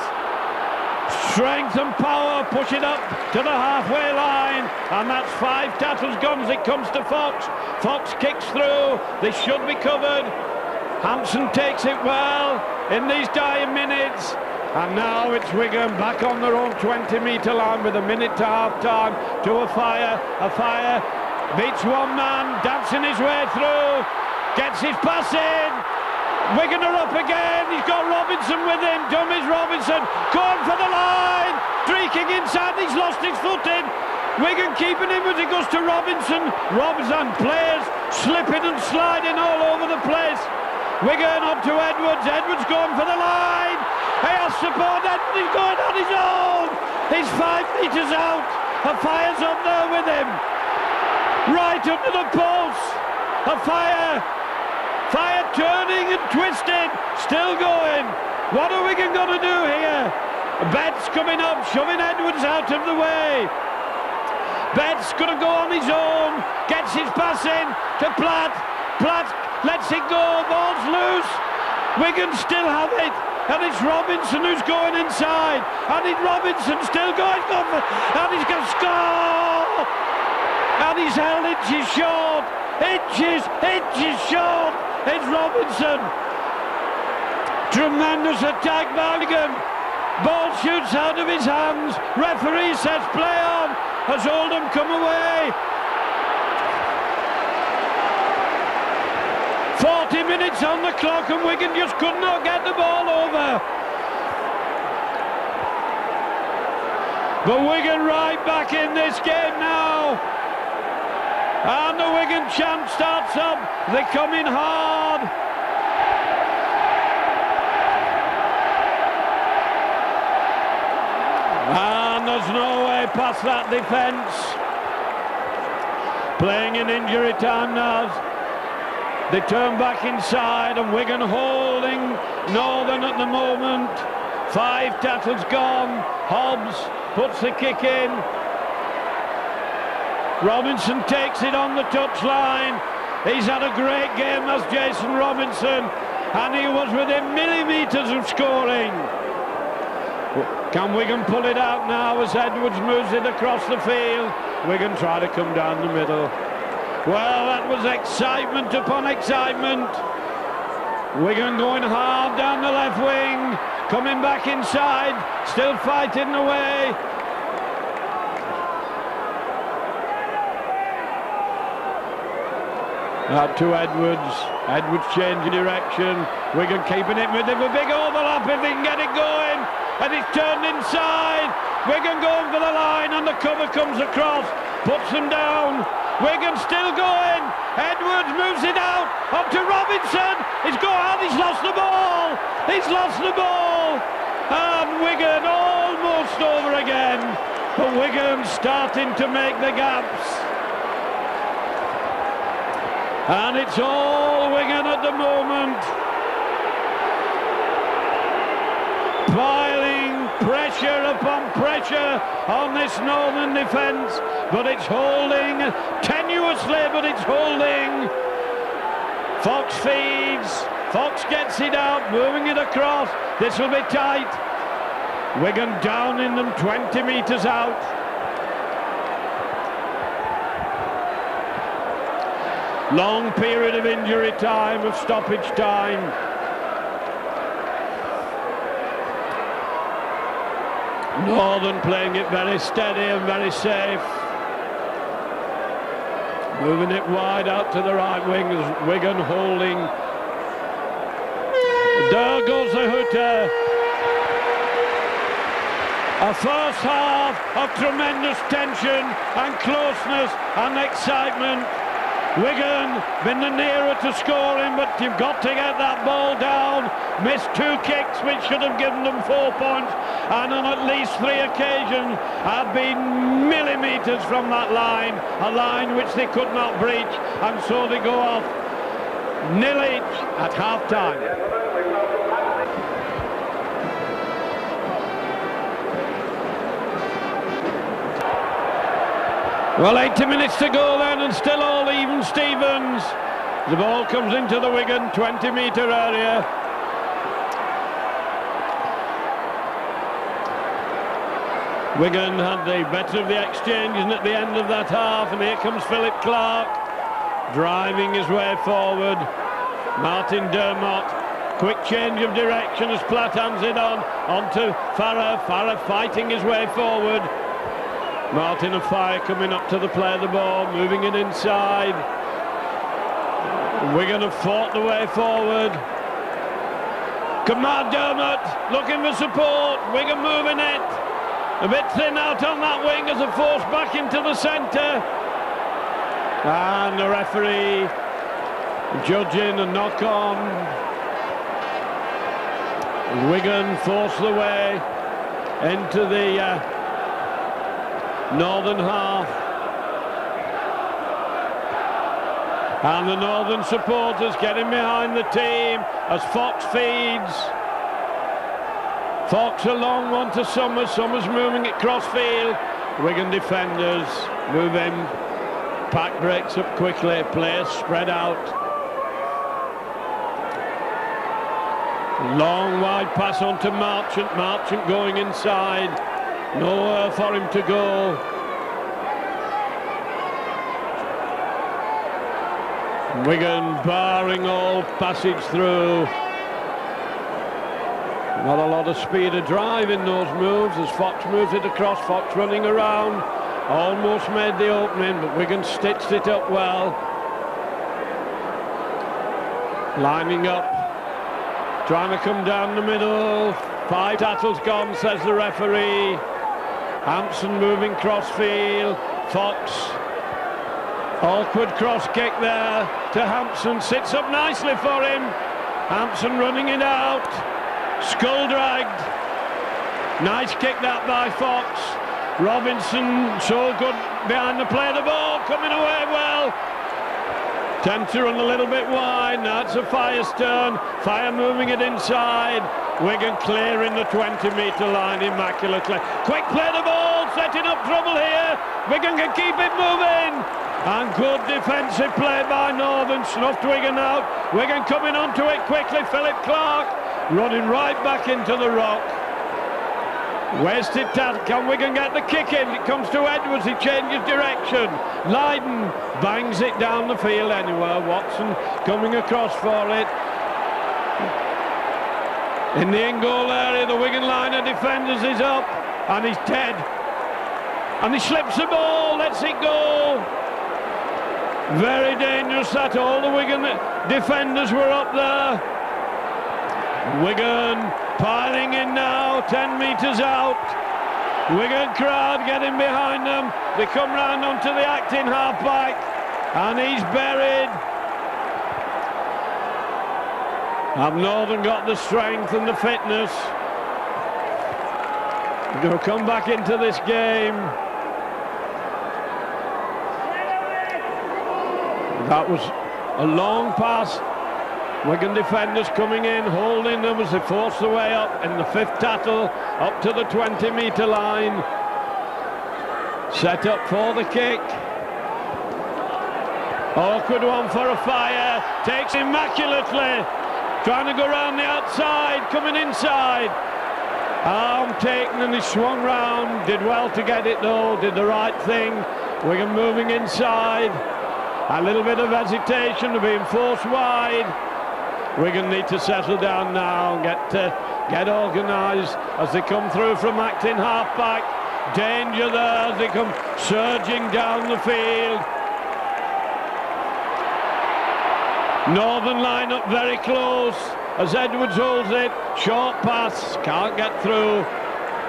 Strength and power. Push it up to the halfway line. And that's 5 tattles gone as it comes to Fox. Fox kicks through. They should be covered. Hampson takes it well in these dire minutes. And now it's Wigan back on their own 20-metre line with a minute to half-time to a fire. A fire beats one man, dancing his way through, gets his pass in. Wigan are up again. He's got Robinson with him. Dummies Robinson going for the line, streaking inside. He's lost his footing. Wigan keeping him as he goes to Robinson. Robinson plays slipping and sliding all over the place. Wigan up to Edwards. Edwards going for the line. He has support. Edwards is going on his own. He's 5 metres out. A fire's up there with him. Right under the post. A fire. Fire turning and twisting. Still going. What are Wigan going to do here? Betts coming up, shoving Edwards out of the way. Betts going to go on his own. Gets his pass in to Platt. Platt lets it go. Ball's loose. Wigan still have it. And it's Robinson who's going inside. And it's Robinson still going. And he's going to score. And he's held inches short. Inches short. It's Robinson. Tremendous attack by Wigan. Ball shoots out of his hands. Referee says play on. Has Oldham come away? 40 minutes on the clock and Wigan just could not get the ball over. But Wigan right back in this game now. And the Wigan chant starts up. They come in hard. And there's no way past that defence. Playing in injury time now. They turn back inside and Wigan holding Northern at the moment. 5 tackles gone. Hobbs puts the kick in. Robinson takes it on the touchline. He's had a great game as Jason Robinson, and he was within millimetres of scoring. Can Wigan pull it out now as Edwards moves it across the field? Wigan try to come down the middle. Well, that was excitement upon excitement. Wigan going hard down the left wing, coming back inside, still fighting away. Out to Edwards. Edwards changing direction. Wigan keeping it with him. A big overlap if they can get it going. And it's turned inside. Wigan going for the line and the cover comes across. Puts them down. Wigan still going. Edwards moves it out. Up to Robinson. He's gone out. He's lost the ball. He's lost the ball. And Wigan almost over again. But Wigan starting to make the gaps. And it's all Wigan at the moment. Piling pressure upon pressure on this Northern defence. But it's holding tenuously, but it's holding. Fox feeds. Fox gets it out, moving it across. This will be tight. Wigan down in them 20 metres out. Long period of injury time, of stoppage time. Northern playing it very steady and very safe. Moving it wide out to the right wing as Wigan holding. There goes the hooter. A first half of tremendous tension and closeness and excitement. Wigan been the nearer to scoring, but you've got to get that ball down. Missed 2 kicks which should have given them 4 points, and on at least 3 occasions have been millimetres from that line, a line which they could not breach, and so they go off 0 each at half-time. Well, 80 minutes to go then, and still all even Stevens. The ball comes into the Wigan 20-metre area. Wigan had the better of the exchanges at the end of that half, and here comes Philip Clark, driving his way forward. Martin Dermott, quick change of direction as Platt hands it onto Farah. Farah fighting his way forward. Martin of Fire coming up to the play of the ball, moving it inside. Wigan have fought the way forward. Kamar Dermott looking for support. Wigan moving it. A bit thin out on that wing as a force back into the centre. And the referee judging a knock-on. Wigan force the way into the northern half, and the northern supporters getting behind the team as Fox feeds. Fox a long one to Summers. Summers moving it cross field. Wigan defenders move in. Pack breaks up quickly. Players spread out. Long wide pass on to Marchant. Marchant going inside. Nowhere for him to go. Wigan barring all passage through. Not a lot of speed of drive in those moves as Fox moves it across. Fox running around. Almost made the opening, but Wigan stitched it up well. Lining up. Trying to come down the middle. 5 tackles gone, says the referee. Hampson moving crossfield. Fox. Awkward cross kick there to Hampson. Sits up nicely for him. Hampson running it out. Skull dragged. Nice kick that by Fox. Robinson so good behind the play. The ball coming away well. Tends to run a little bit wide. Now it's a Fire's turn. Fire moving it inside. Wigan clearing the 20-metre line immaculately. Quick play the ball, setting up trouble here. Wigan can keep it moving. And good defensive play by Northern. Snuffed Wigan out. Wigan coming onto it quickly. Philip Clark running right back into the rock. Wasted tackle. Can Wigan get the kick in? It comes to Edwards. He changes direction. Lydon bangs it down the field anywhere. Watson coming across for it. In the in-goal area, the Wigan line of defenders is up, and he's dead. And he slips the ball, lets it go. Very dangerous that. All the Wigan defenders were up there. Wigan piling in now, 10 metres out. Wigan crowd getting behind them. They come round onto the acting half-back, and he's buried. Have Northern got the strength and the fitness? They'll come back into this game. That was a long pass. Wigan defenders coming in, holding them as they force their way up in the 5th tackle, up to the 20-metre line. Set up for the kick. Awkward one for a Fire. Takes immaculately. Trying to go round the outside, coming inside. Arm taken and he swung round. Did well to get it though, did the right thing. Wigan moving inside. A little bit of hesitation, being forced wide. Wigan need to settle down now and get organised as they come through from acting half-back. Danger there as they come surging down the field. Northern line up very close as Edwards holds it. Short pass, can't get through.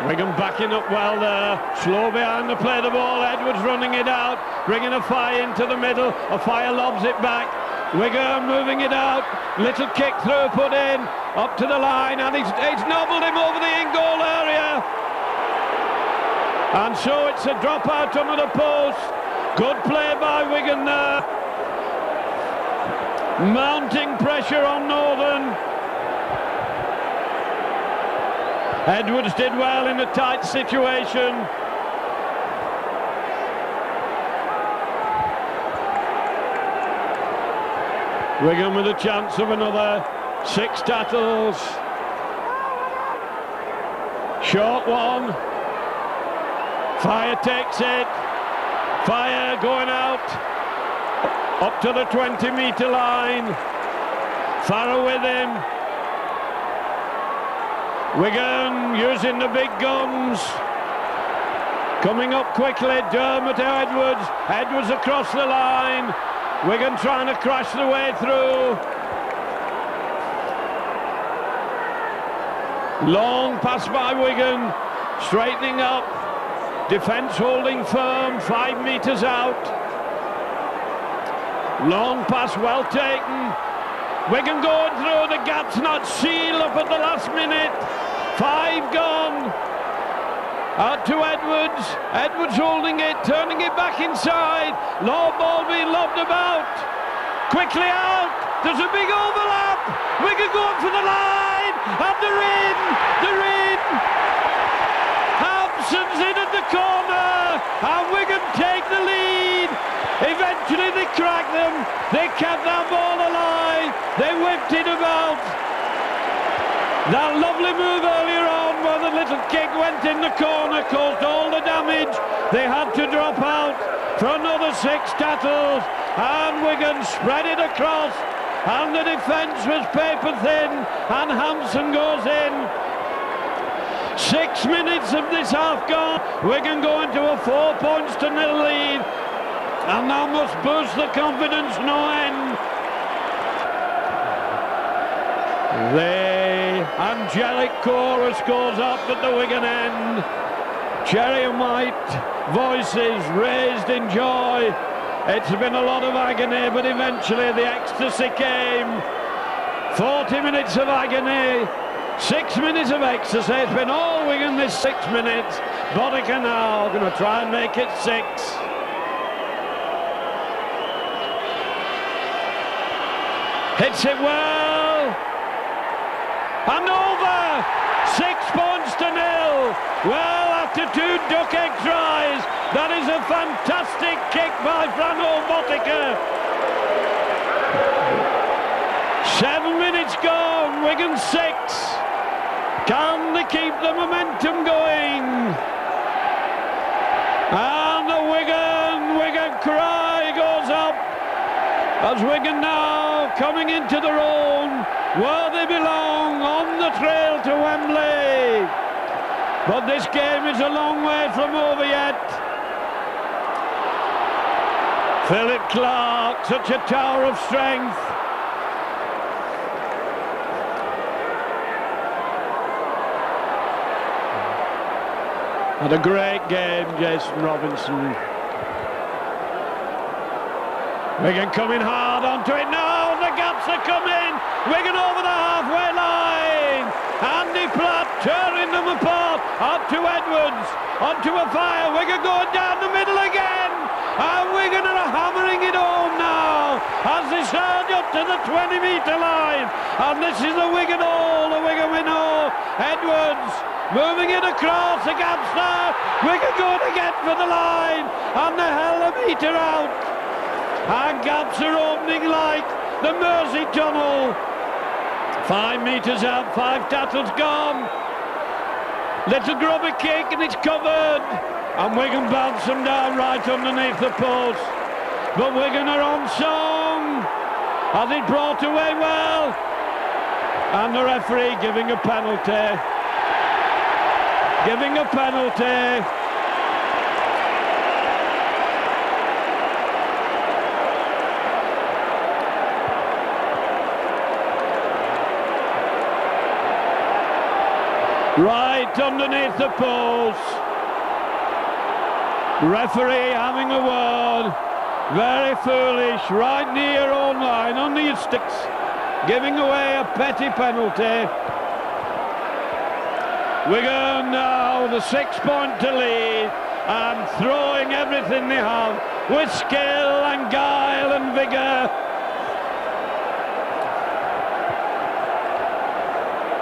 Wigan backing up well there. Slow behind the play the ball. Edwards running it out, bringing a fire into the middle. A fire lobs it back. Wigan moving it out. Little kick through, put in. Up to the line, and it's nobbled him over the in-goal area. And so it's a drop out under the post. Good play by Wigan there. Mounting pressure on Northern. Edwards did well in a tight situation. Wigan with a chance of another 6 tackles. Short one. Fire takes it. Fire going out. Up to the 20-metre line. Farrow with him. Wigan using the big guns. Coming up quickly, Dermot to Edwards. Edwards across the line. Wigan trying to crash the way through. Long pass by Wigan. Straightening up. Defence holding firm, 5 metres out. Long pass, well taken. Wigan going through, the gap's not sealed up at the last minute. 5 gone. Out to Edwards. Edwards holding it, turning it back inside. Low ball being lobbed about. Quickly out. There's a big overlap. Wigan going for the line. And they're in. They're in. Hampson's in at the corner. And Wigan take the lead. Eventually they cracked them. They kept that ball alive. They whipped it about. That lovely move earlier on where the little kick went in the corner caused all the damage. They had to drop out for another 6 tackles, and Wigan spread it across, and the defence was paper thin, and Hampson goes in. 6 minutes of this half gone. Wigan going to a 4 points to 0 lead, and that must boost the confidence no end. The angelic chorus goes up at the Wigan end. Cherry and white voices raised in joy. It's been a lot of agony, but eventually the ecstasy came. 40 minutes of agony, 6 minutes of ecstasy. It's been all Wigan this 6 minutes. Boddicker now going to try and make it 6. Hits it well. And over. 6 points to 0. Well, after 2 duck egg tries, that is a fantastic kick by Franol Boddicker. 7 minutes gone, Wigan 6. Can they keep the momentum going? And the Wigan cry goes up as Wigan now coming into their own, where they belong, on the trail to Wembley. But this game is a long way from over yet. Philip Clark, such a tower of strength. Had a great game, Jason Robinson. Wigan coming hard onto it now, the gaps are coming. Wigan over the halfway line. Andy Platt tearing them apart. Up to Edwards, onto a fire. Wigan going down the middle again. And Wigan are hammering it home now as they surge up to the 20-metre line. And this is the Wigan all, the Wigan we know. Edwards moving it across, the gap's there. Wigan going again for the line. And they held a metre out. And gaps are opening like the Mersey Tunnel. 5 metres out, 5 tackles gone. Little grubber kick and it's covered. And Wigan bounce them down right underneath the post. But Wigan are on song. Has it brought away well? And the referee giving a penalty. Giving a penalty. Right underneath the post. Referee having a word. Very foolish, right near your own line, under your sticks, giving away a petty penalty. Wigan now the 6 point to lead and throwing everything they have with skill and guile and vigour.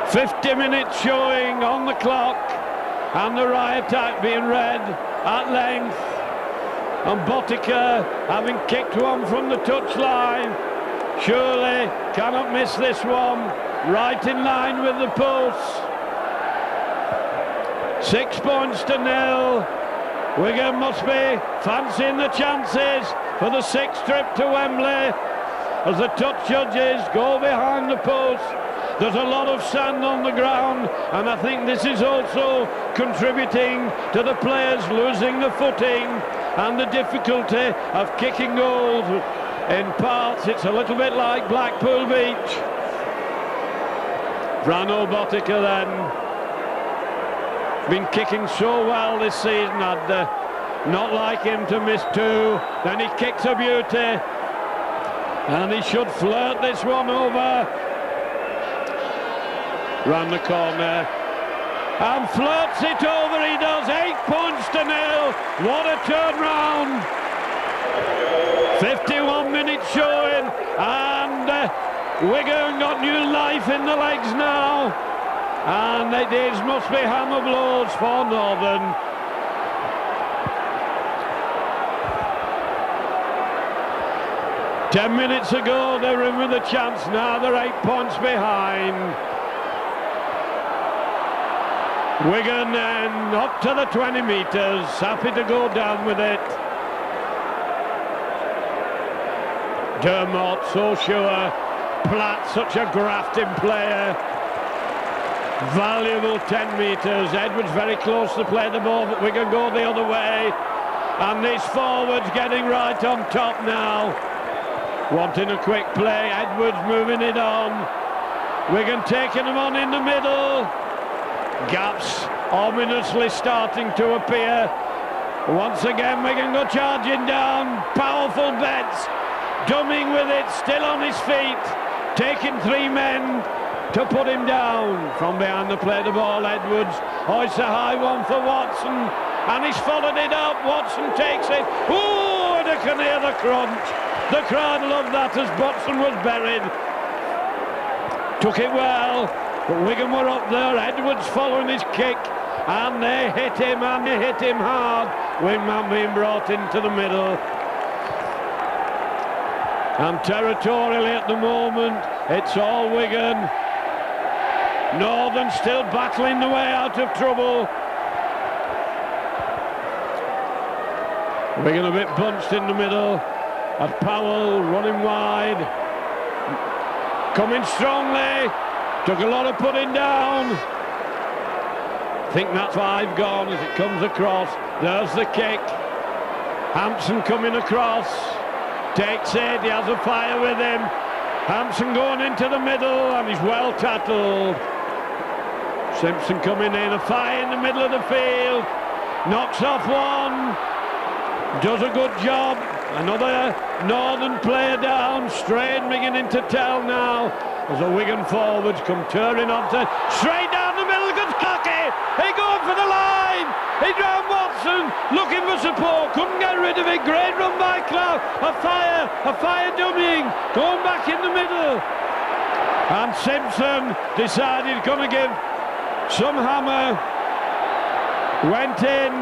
50 minutes showing on the clock and the riot act being read at length. And Botica having kicked one from the touchline, surely cannot miss this one, right in line with the posts. 6 points to 0. Wigan must be fancying the chances for the 6th trip to Wembley as the touch judges go behind the post. There's a lot of sand on the ground, and I think this is also contributing to the players losing the footing and the difficulty of kicking goals. In parts, it's a little bit like Blackpool Beach. Frano Botica then, been kicking so well this season. I'd not like him to miss 2. Then he kicks a beauty, and he should flirt this one over. Round the corner and flirts it over, he does. 8 points to 0. What a turnaround. 51 minutes showing, and Wigan got new life in the legs now, and it must be hammer blows for Northern. Ten minutes ago they were in with a chance, now they're 8 points behind. Wigan then up to the 20 metres, happy to go down with it. Dermot, so sure. Platt, such a grafting player. Valuable 10 metres. Edwards very close to play the ball, but Wigan go the other way. And these forwards getting right on top now. Wanting a quick play, Edwards moving it on. Wigan taking them on in the middle. Gaps ominously starting to appear. Once again Wigan go charging down. Powerful Betts, dumming with it, still on his feet, taking 3 men to put him down. From behind the play the ball, Edwards. Oh, it's a high one for Watson, and he's followed it up. Watson takes it. Ooh, and I can hear the crunch. The crowd loved that as Watson was buried. Took it well, but Wigan were up there. Edwards following his kick, and they hit him, and they hit him hard. Wingman being brought into the middle. And territorially at the moment, it's all Wigan. Northern still battling the way out of trouble. Wigan a bit bunched in the middle. At Powell running wide. Coming strongly. Took a lot of putting down. I think that's 5 gone as it comes across. There's the kick. Hampson coming across. Takes it, he has a fire with him. Hampson going into the middle, and he's well tackled. Simpson coming in, a fire in the middle of the field. Knocks off one. Does a good job. Another Northern player down. Strain beginning to tell now as the Wigan forwards come tearing onto. Straight down the middle, good cocky. He going for the line. He drowned Watson, looking for support, couldn't get rid of it. Great run by Clough. A fire dummying, going back in the middle. And Simpson decided going to give some hammer. Went in.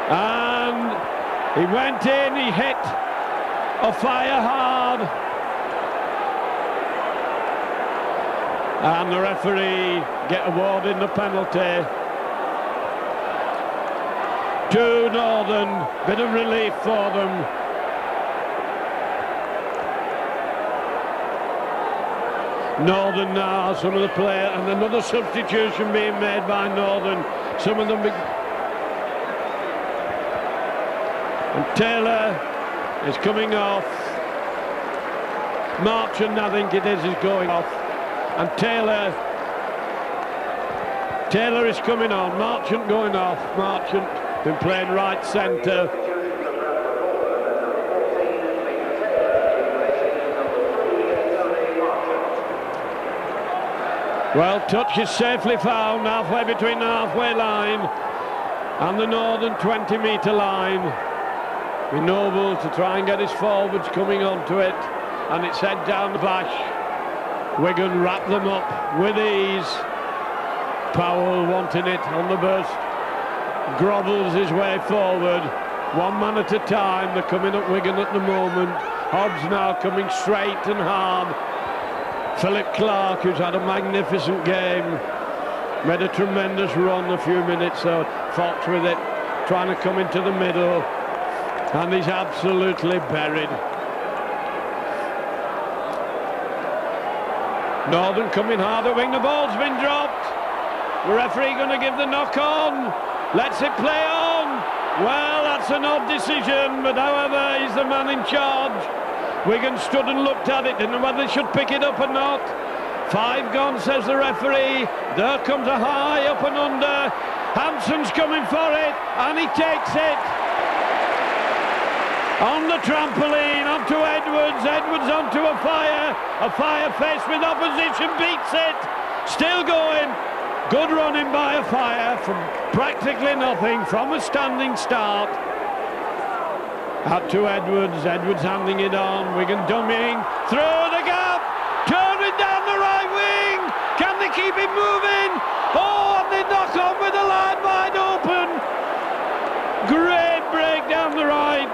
And he went in, he hit a fire hard. And the referee get awarded the penalty. To Northern, bit of relief for them. Northern now, some of the players, and another substitution being made by Northern. Some of them. And Taylor is coming off. Marchand, I think it is going off. And Taylor Taylor is coming on, Marchant going off. Marchant been playing right centre. Well, touch is safely found halfway between the halfway line and the northern 20-metre line. Be Noble to try and get his forwards coming onto it, and it's head down the bash. Wigan wrap them up with ease. Powell wanting it on the burst, grovels his way forward, one man at a time. They're coming up Wigan at the moment. Hobbs now coming straight and hard. Philip Clark, who's had a magnificent game, made a tremendous run a few minutes, so Fox with it, trying to come into the middle, and he's absolutely buried. Northern coming hard at wing, the ball's been dropped. The referee going to give the knock on, lets it play on. Well, that's an odd decision, but however, he's the man in charge. Wigan stood and looked at it, didn't know whether they should pick it up or not. 5 gone, says the referee. There comes a high up and under. Hampson's coming for it, and he takes it. On the trampoline, onto Edwards. Edwards onto a fire. A fire faced with opposition, beats it. Still going. Good running by a fire from practically nothing, from a standing start. Out to Edwards. Edwards handing it on. Wigan dummying. Through the gap. Turning down the right wing. Can they keep it moving? Oh, and they knock on with the line wide open. Great break down the right.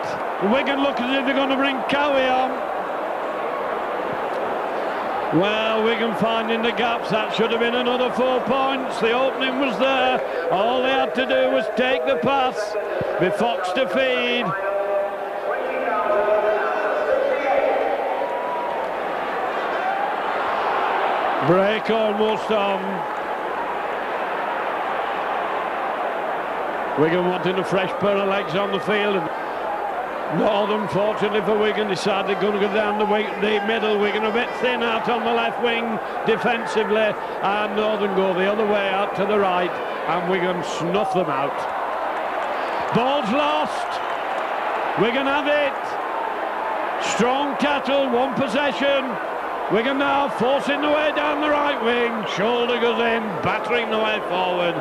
Wigan look as if they're going to bring Cowie on. Well, Wigan finding the gaps. That should have been another 4 points. The opening was there. All they had to do was take the pass. Be Fox to feed. Break almost on. Wigan wanting a fresh pair of legs on the field. Northern, fortunately for Wigan, decided they're going to go down the middle. Wigan a bit thin out on the left wing defensively, and Northern go the other way out to the right, and Wigan snuff them out. Ball's lost. Wigan have it. Strong tackle, 1 possession. Wigan now forcing the way down the right wing. Shoulder goes in, battering the way forward.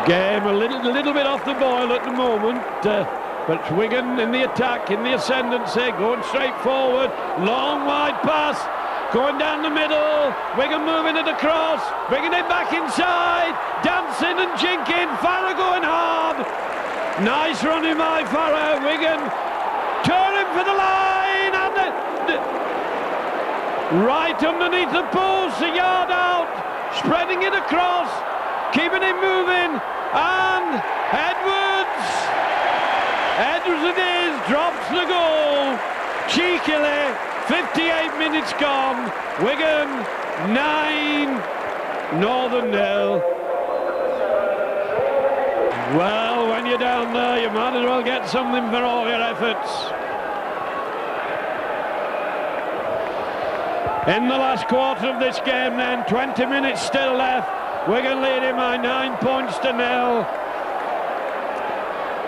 Game a little bit off the boil at the moment, but it's Wigan in the attack, in the ascendancy, going straight forward. Long wide pass, going down the middle. Wigan moving it across, bringing it back inside, dancing and jinking. Farah going hard. Nice running by Farah. Wigan turning for the line, and right underneath the post, a yard out, spreading it across, keeping it moving. And Edwards it is, drops the goal cheekily. 58 minutes gone. Wigan 9, Northern 0. Well, when you're down there, you might as well get something for all your efforts. In the last quarter of this game then, 20 minutes still left. Wigan leading by 9 points to 0.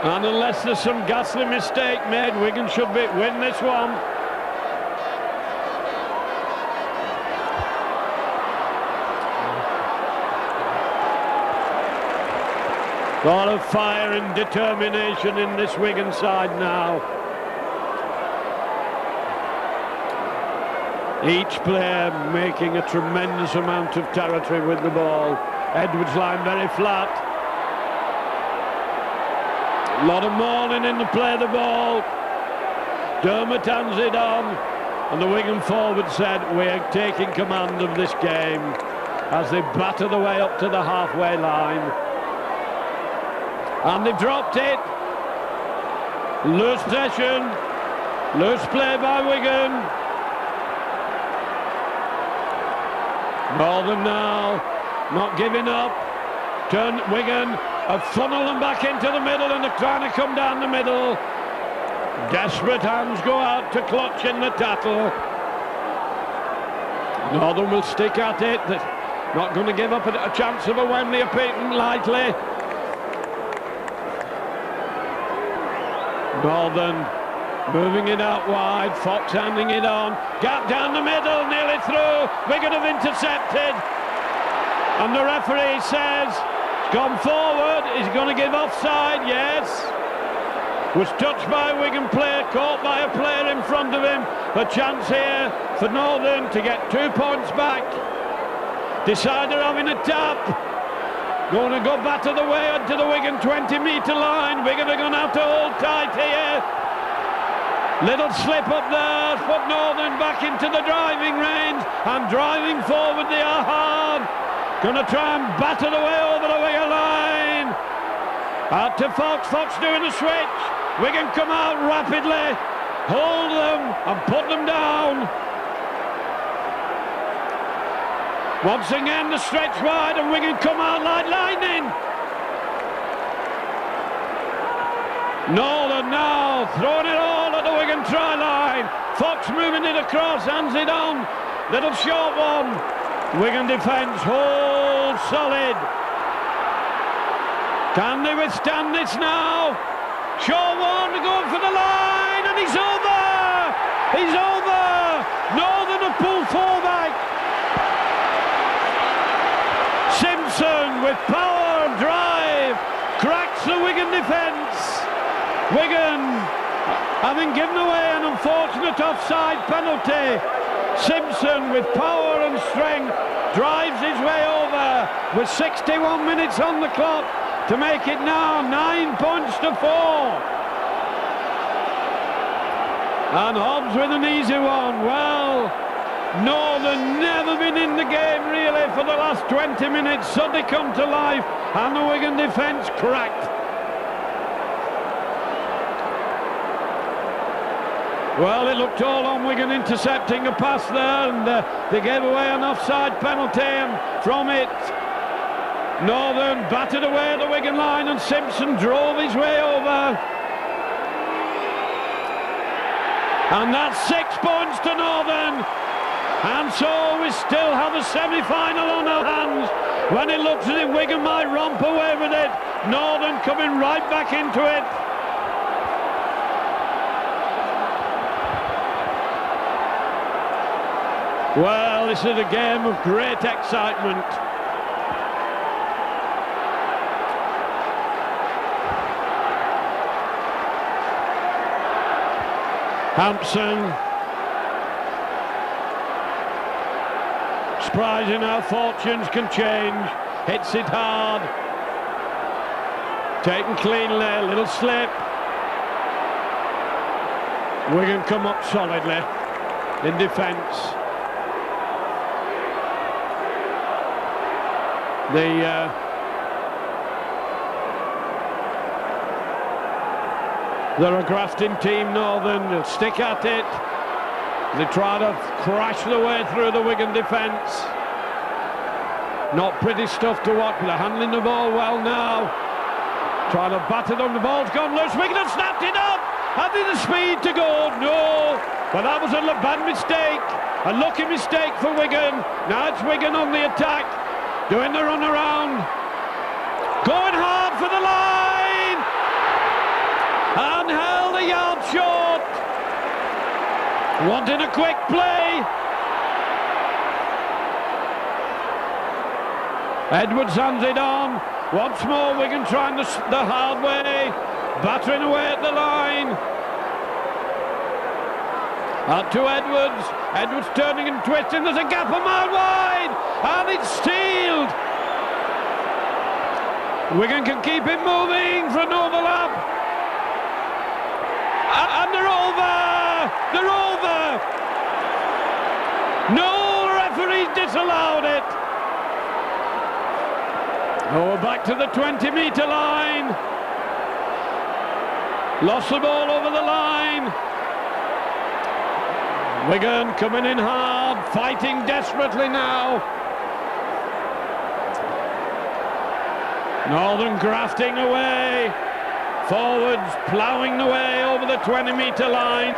And unless there's some ghastly mistake made, Wigan should win this one. A lot of fire and determination in this Wigan side now. Each player making a tremendous amount of territory with the ball. Edwards line very flat. A lot of mauling in the play of the ball. Dermot hands it on, and the Wigan forward said, "We're taking command of this game," as they batter the way up to the halfway line. And they've dropped it. Loose possession. Loose play by Wigan. Northern now, not giving up. Turn Wigan, have funneled them back into the middle, and they're trying to come down the middle. Desperate hands go out to clutch in the tattle. Northern will stick at it. They're not going to give up a chance of a Wembley appearance lightly. Northern moving it out wide. Fox handing it on. Gap down the middle, nearly through. Wigan have intercepted. And the referee says, it's gone forward. He's going to give offside, yes. Was touched by a Wigan player, caught by a player in front of him. A chance here for Northern to get 2 points back. Decider having a tap. Going to go batter the way onto the Wigan 20-metre line. Wigan are going to have to hold tight here. Little slip up there, put Northern back into the driving range. And driving forward they are hard. Going to try and batter the way over the Wigan line. Out to Fox, Fox doing a switch. Wigan come out rapidly, hold them and put them down. Once again the stretch wide and Wigan come out like lightning. Northern now throwing it all at the Wigan try line. Fox moving it across, hands it on. Little short one. Wigan defence holds solid. Can they withstand this now? Short one going for the line and he's over! He's over! Northern have pulled fullback. Simpson with power and drive cracks the Wigan defence. Wigan having given away an unfortunate offside penalty. Simpson with power and strength drives his way over with 61 minutes on the clock to make it now 9 points to 4. And Hobbs with an easy one. Well, Northern never been in the game really for the last 20 minutes. Suddenly come to life and the Wigan defence cracked. Well, it looked all on Wigan intercepting a pass there, and they gave away an offside penalty, and from it Northern battered away the Wigan line and Simpson drove his way over. And that's 6 points to Northern. And so we still have a semi-final on our hands. When it looks as if Wigan might romp away with it, Northern coming right back into it. Well, this is a game of great excitement. Hampson, surprising how fortunes can change. Hits it hard, taken cleanly, little slip. Wigan come up solidly in defence. They're a grafting team, Northern. They'll stick at it. They try to crash their way through the Wigan defence. Not pretty stuff to watch, but they're handling the ball well now. Trying to batter them. The ball's gone loose. Wigan have snapped it up. Had they the speed to go? No. But that was a bad mistake. A lucky mistake for Wigan. Now it's Wigan on the attack. Doing the run around. Going hard for the line. And held a yard short. Wanting a quick play. Edwards hands it on. Once more Wigan trying the hard way. Battering away at the line. Out to Edwards. Edwards turning and twisting. There's a gap a mile wide. And it's sealed. Wigan can keep it moving for an overlap. And they're over. They're over. No, referee disallowed it. Oh, back to the 20-metre line. Lost the ball over the line. Wigan coming in hard, fighting desperately now. Northern grafting away. Forwards ploughing the way over the 20-metre line.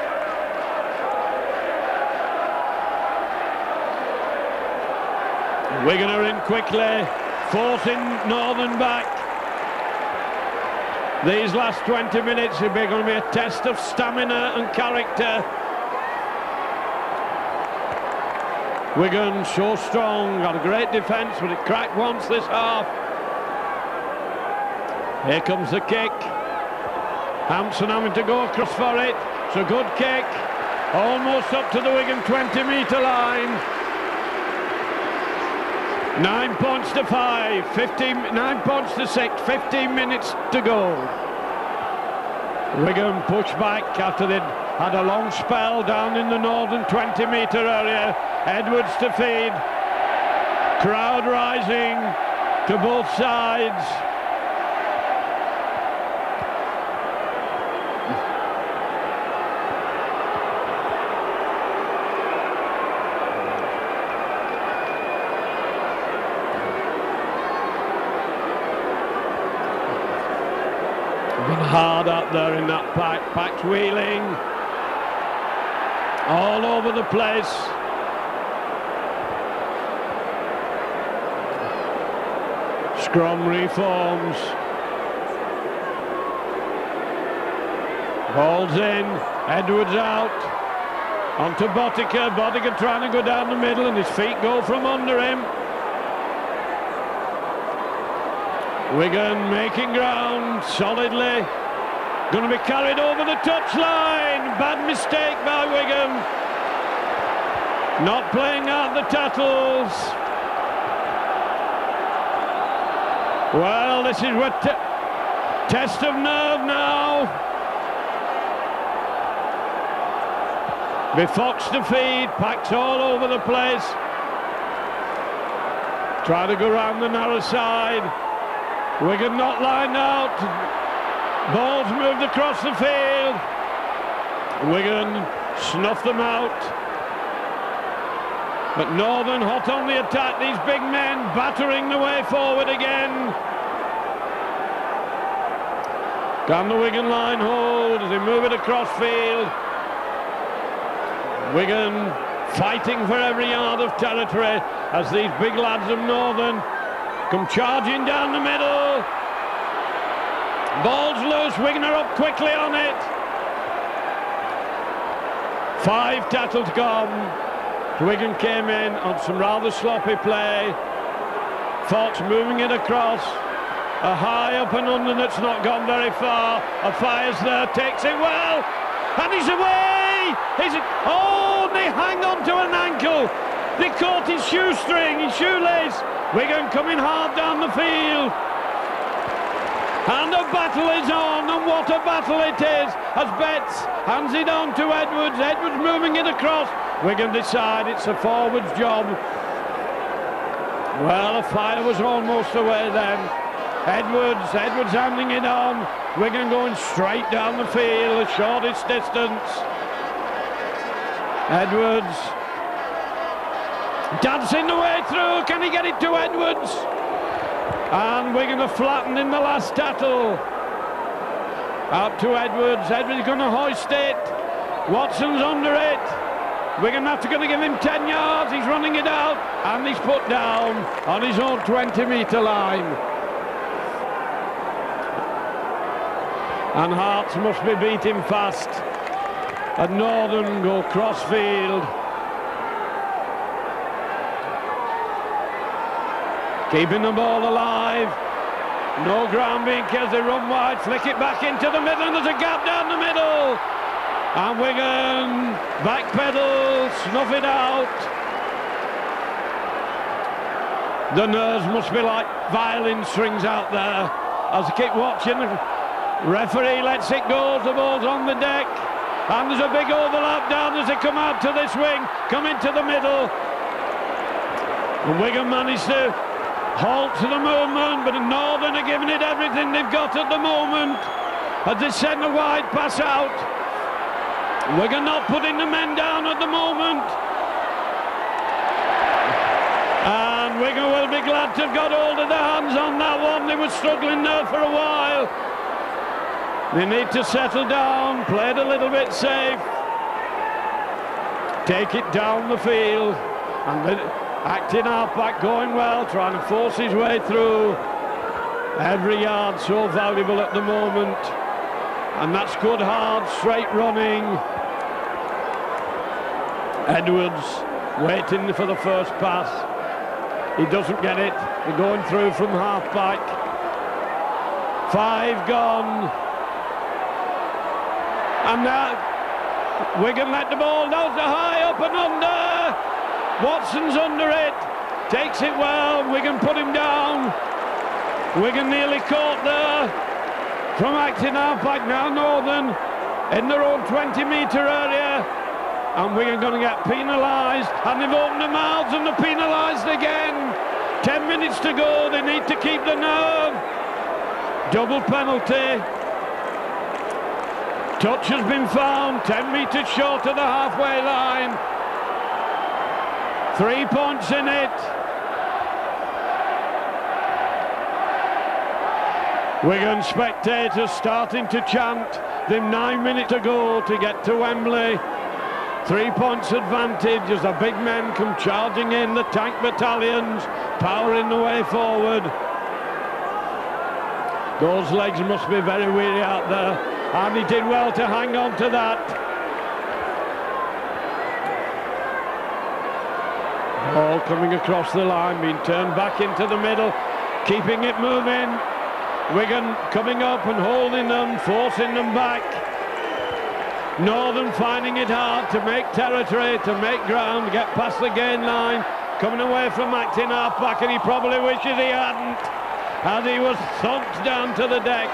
Wigan are in quickly, forcing Northern back. These last 20 minutes are going to be a test of stamina and character. Wigan so strong, got a great defence, but it cracked once this half. Here comes the kick. Hampson having to go across for it. It's a good kick. Almost up to the Wigan 20-metre line. 9 points to 5, 9 points to 6, 15 minutes to go. Wigan pushed back after they'd had a long spell down in the northern 20-metre area. Edwards to feed. Crowd rising to both sides. Been hard up there in that pack. Pack's wheeling all over the place. Scrum reforms. Ball's in. Edwards out. Onto Botica. Botica trying to go down the middle and his feet go from under him. Wigan making ground solidly. Going to be carried over the touchline. Bad mistake by Wigan. Not playing out the tattles. Well, this is what test of nerve now. Be Fox to feed. Packs all over the place. Try to go round the narrow side. Wigan not lined out. Ball's moved across the field. Wigan snuffed them out. But Northern hot on the attack. These big men battering the way forward again. Can the Wigan line hold as they move it across field? Wigan fighting for every yard of territory as these big lads of Northern come charging down the middle. Ball's loose. Wigan are up quickly on it. 5 tackles gone. Wigan came in on some rather sloppy play. Fox moving it across. A high up and under that's not gone very far. A fires there, takes it well, and he's away. Oh, they hang on to an ankle. They caught his shoestring, his shoelace. Wigan coming hard down the field. And a battle is on, and what a battle it is, as Betts hands it on to Edwards. Edwards moving it across. Wigan decide it's a forward's job. Well, a fire was almost away then. Edwards handing it on. Wigan going straight down the field, the shortest distance. Edwards dancing the way through. Can he get it to Edwards? And Wigan are flattened in the last tattle. Out to Edwards. Edwards going to hoist it. Watson's under it. Wigan have to going to give him 10 yards. He's running it out, and he's put down on his own 20-metre line. And Hearts must be beating fast. And Northern go cross field. Keeping the ball alive. No ground being killed. They run wide, flick it back into the middle, and there's a gap down the middle. And Wigan backpedal, snuff it out. The nerves must be like violin strings out there as they keep watching. The referee lets it go. The ball's on the deck, and there's a big overlap down as they come out to this wing, come into the middle. And Wigan managed to halt to the movement, but Northern are giving it everything they've got at the moment as they send a wide pass out. Wigan not putting the men down at the moment, and Wigan will be glad to have got hold of their hands on that one. They were struggling there for a while. They need to settle down, play it a little bit safe, take it down the field, and the acting half-back going well, trying to force his way through. Every yard so valuable at the moment, and that's good, hard, straight running. Edwards waiting for the first pass. He doesn't get it. They're going through from half-back. 5 gone. And now Wigan let the ball, now's the high, up and under. Watson's under it, takes it well. Wigan put him down. Wigan nearly caught there from acting half-back. Now Northern in their own 20-metre area, and Wigan going to get penalised, and they've opened their mouths and they're penalised again. 10 minutes to go, they need to keep the nerve. Double penalty. Touch has been found, 10 metres short of the halfway line. 3 points in it. Wigan spectators starting to chant. They've 9 minutes to go to get to Wembley. 3 points advantage as the big men come charging in, the tank battalions powering the way forward. Those legs must be very weary out there, and he did well to hang on to that. Ball coming across the line, being turned back into the middle, keeping it moving. Wigan coming up and holding them, forcing them back. Northern finding it hard to make territory, to make ground, get past the gain line, coming away from acting half-back, and he probably wishes he hadn't, as he was thumped down to the deck.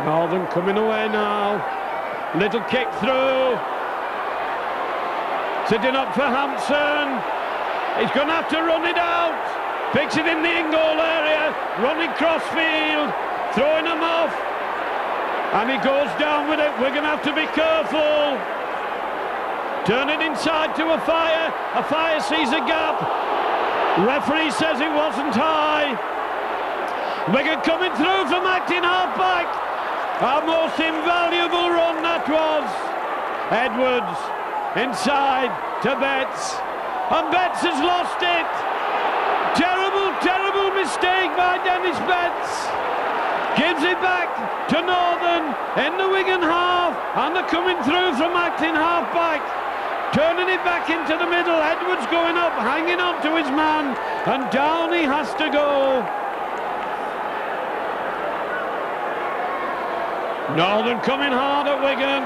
Northern coming away now. Little kick through. Sitting up for Hampson. He's going to have to run it out. Picks it in the in-goal area. Running crossfield. Throwing him off. And he goes down with it. We're going to have to be careful. Turn it inside to a fire. A fire sees a gap. Referee says it wasn't high. Wigan coming through from acting half-back. Our most invaluable run that was. Edwards inside to Betts. And Betts has lost it. Terrible, terrible mistake by Dennis Betts. Gives it back to Northern in the Wigan half. And they're coming through from acting half-back. Turning it back into the middle. Edwards going up, hanging on to his man. And down he has to go. Northern coming hard at Wigan.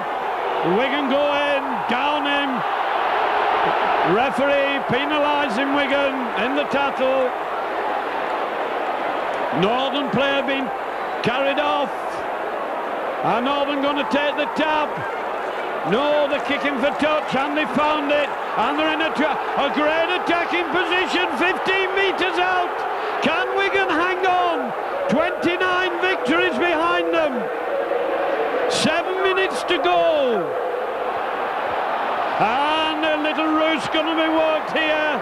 Wigan going, down him. Referee penalising Wigan in the tackle. Northern player being carried off. And Northern going to take the tap. No, they're kicking for touch, and they found it. And they're in a great attacking position, 15 metres out. Can Wigan hang on? 29 victories behind them. 7 minutes to go. And a little ruse going to be worked here.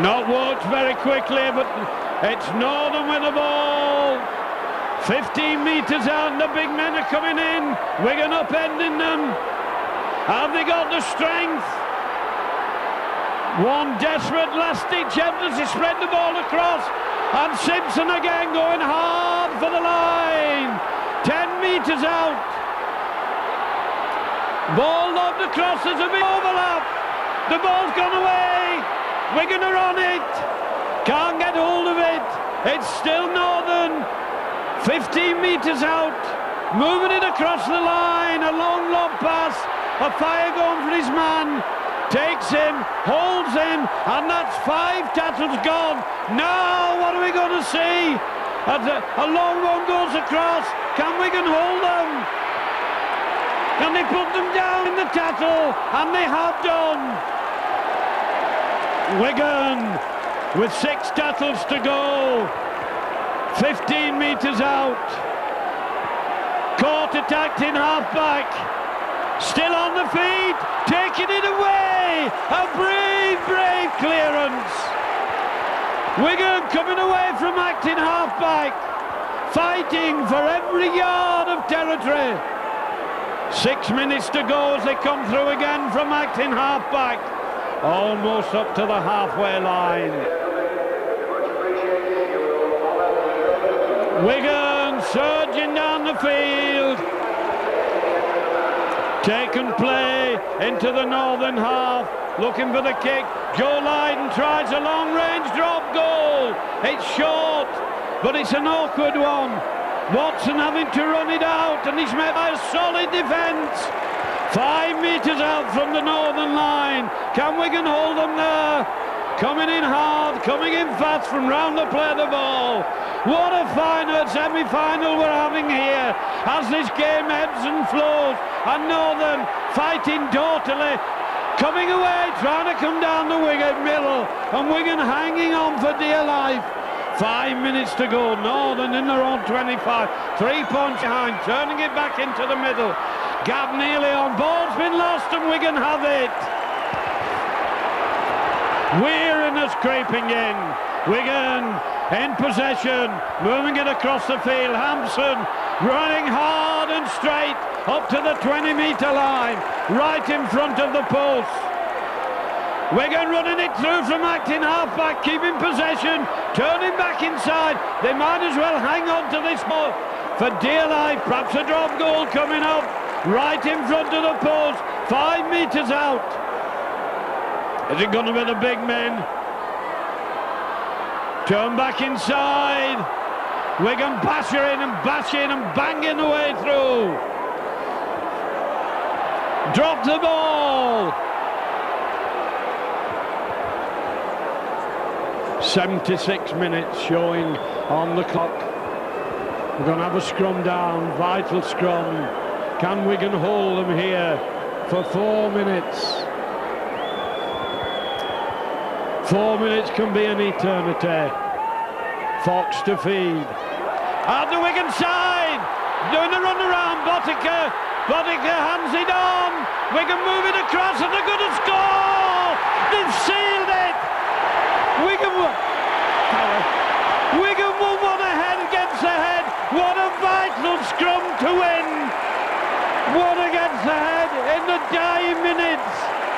Not worked very quickly, but it's Northern with the ball. 15 metres out, and the big men are coming in. Wigan upending them. Have they got the strength? One desperate last-ditch effort to spread the ball across. And Simpson again going hard for the line. 10 metres out. Ball lobbed across, there's a big overlap. The ball's gone away. Wigan are on it. Can't get hold of it. It's still Northern. 15 metres out. Moving it across the line. A long lob pass. A fire going for his man. Takes him, holds him, and that's 5 tackles gone. Now, what are we going to see? A long one goes across. Can Wigan hold them? Can they put them down in the tackle? And they have done. Wigan with 6 tackles to go. 15 metres out. Caught attacked in half-back. Still on the feet, taking it away. A brave, brave clearance. Wigan coming away from acting half-back, fighting for every yard of territory. 6 minutes to go as they come through again from acting half-back, almost up to the halfway line. Wigan surging down the field, taken play into the northern half, looking for the kick. Joe Lydon tries a long-range drop goal. It's short, but it's an awkward one. Watson having to run it out, and he's met by a solid defence. 5 metres out from the northern line. Can Wigan hold them there? Coming in hard, coming in fast from round the play of the ball. What a final semi-final we're having here as this game ebbs and flows. And Northern fighting totally, coming away, trying to come down the Wigan middle, and Wigan hanging on for dear life. 5 minutes to go, Northern in their own 25, 3 points behind, turning it back into the middle. Gap nearly on, ball's been lost and Wigan have it. Weariness creeping in. Wigan in possession, moving it across the field. Hampson running hard and straight up to the 20-metre line, right in front of the post. Wigan running it through from acting half-back, keeping possession, turning back inside. They might as well hang on to this ball for dear life. Perhaps a drop goal coming up, right in front of the post, 5 metres out. Is it going to be the big men? Turn back inside. Wigan bashing and banging the way through. Drop the ball. 76 minutes showing on the clock. We're going to have a scrum down, vital scrum. Can Wigan hold them here for 4 minutes? 4 minutes can be an eternity. Fox to feed. Out the Wigan side, doing the run around. Botica hands it on. Wigan move it across and they're going to score. They've sealed it. Wigan will one ahead against the head. What a vital scrum to win. One against the head in the dying minutes.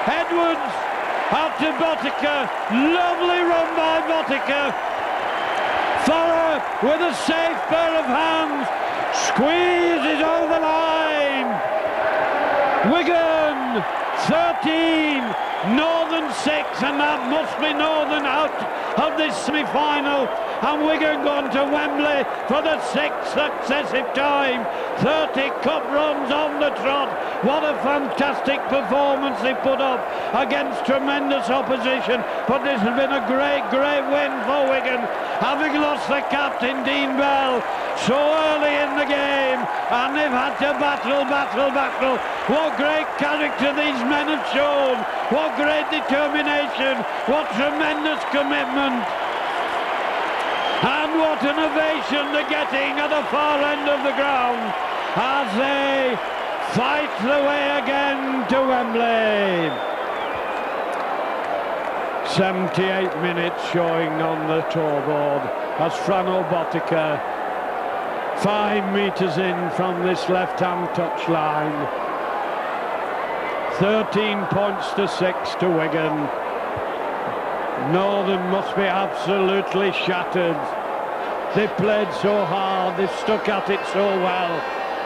Edwards out to Botica. Lovely run by Botica. Thorough with a safe pair of hands. Squeezes over the line. Wigan 13, Northern 6, and that must be Northern out of this semi-final. And Wigan gone to Wembley for the 6th successive time. 30 cup runs on the trot. What a fantastic performance they put up against tremendous opposition. But this has been a great win for Wigan, having lost the captain Dean Bell so early in the game, and they've had to battle. What great character these men have shown. What great determination. What tremendous commitment. And what an ovation they're getting at the far end of the ground as they fight their way again to Wembley. 78 minutes showing on the scoreboard as Frano Botica 5 metres in from this left-hand touchline. 13 points to 6 to Wigan. Northern must be absolutely shattered. They've played so hard, they've stuck at it so well.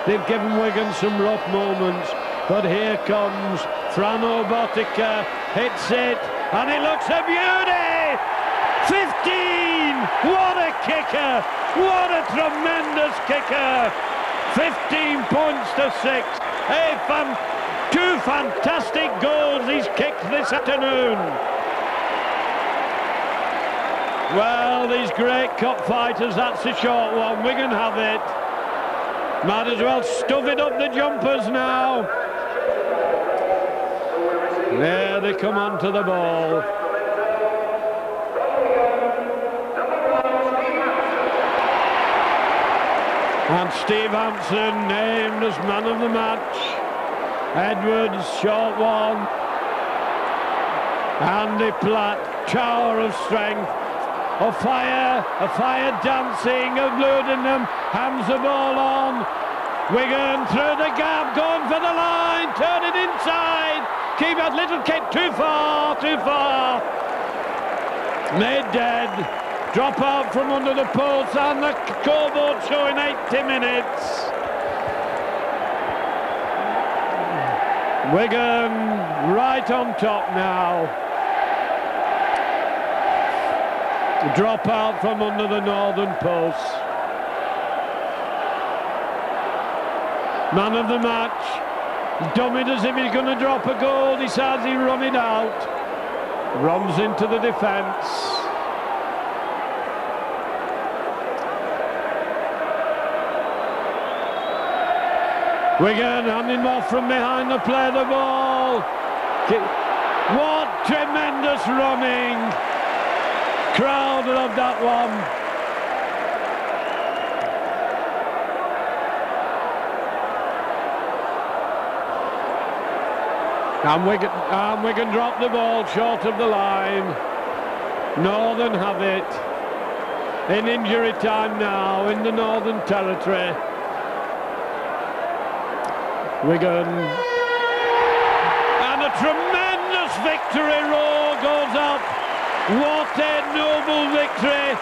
They've given Wigan some rough moments, but here comes Frano Botica, hits it, and it looks a beauty! 15! What a kicker! What a tremendous kicker! 15 points to 6. Two fantastic goals he's kicked this afternoon. Well, these great cup fighters, that's a short one. Wigan have it. Might as well stuff it up the jumpers now. There they come onto the ball. And Steve Hampson named as man of the match. Edwards, short one. Andy Platt, tower of strength. of fire dancing of Ludenham, hands the ball on. Wigan through the gap, going for the line, turn it inside. Keep that little kick too far. Made dead. Drop out from under the post, and the scoreboard showing 80 minutes. Wigan right on top now. Drop out from under the northern post. Man of the match, dummied as if he's going to drop a goal, decides he'll run it out. Runs into the defence. Wigan handing off from behind the play the ball. What tremendous running. Crowd loved that one. And Wigan drop the ball short of the line. Northern have it. In injury time now in the Northern Territory. Wigan. And a tremendous victory roar goes up. What a noble victory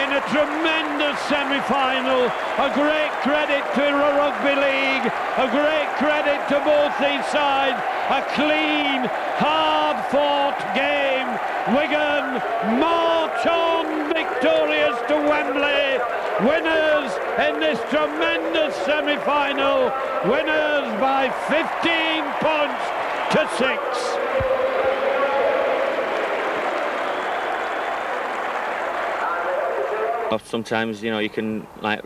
in a tremendous semi-final. A great credit to Rugby League. A great credit to both these sides. A clean, hard-fought game. Wigan march on victorious to Wembley. Winners in this tremendous semi-final. Winners by 15 points to 6. Sometimes, you know, you can like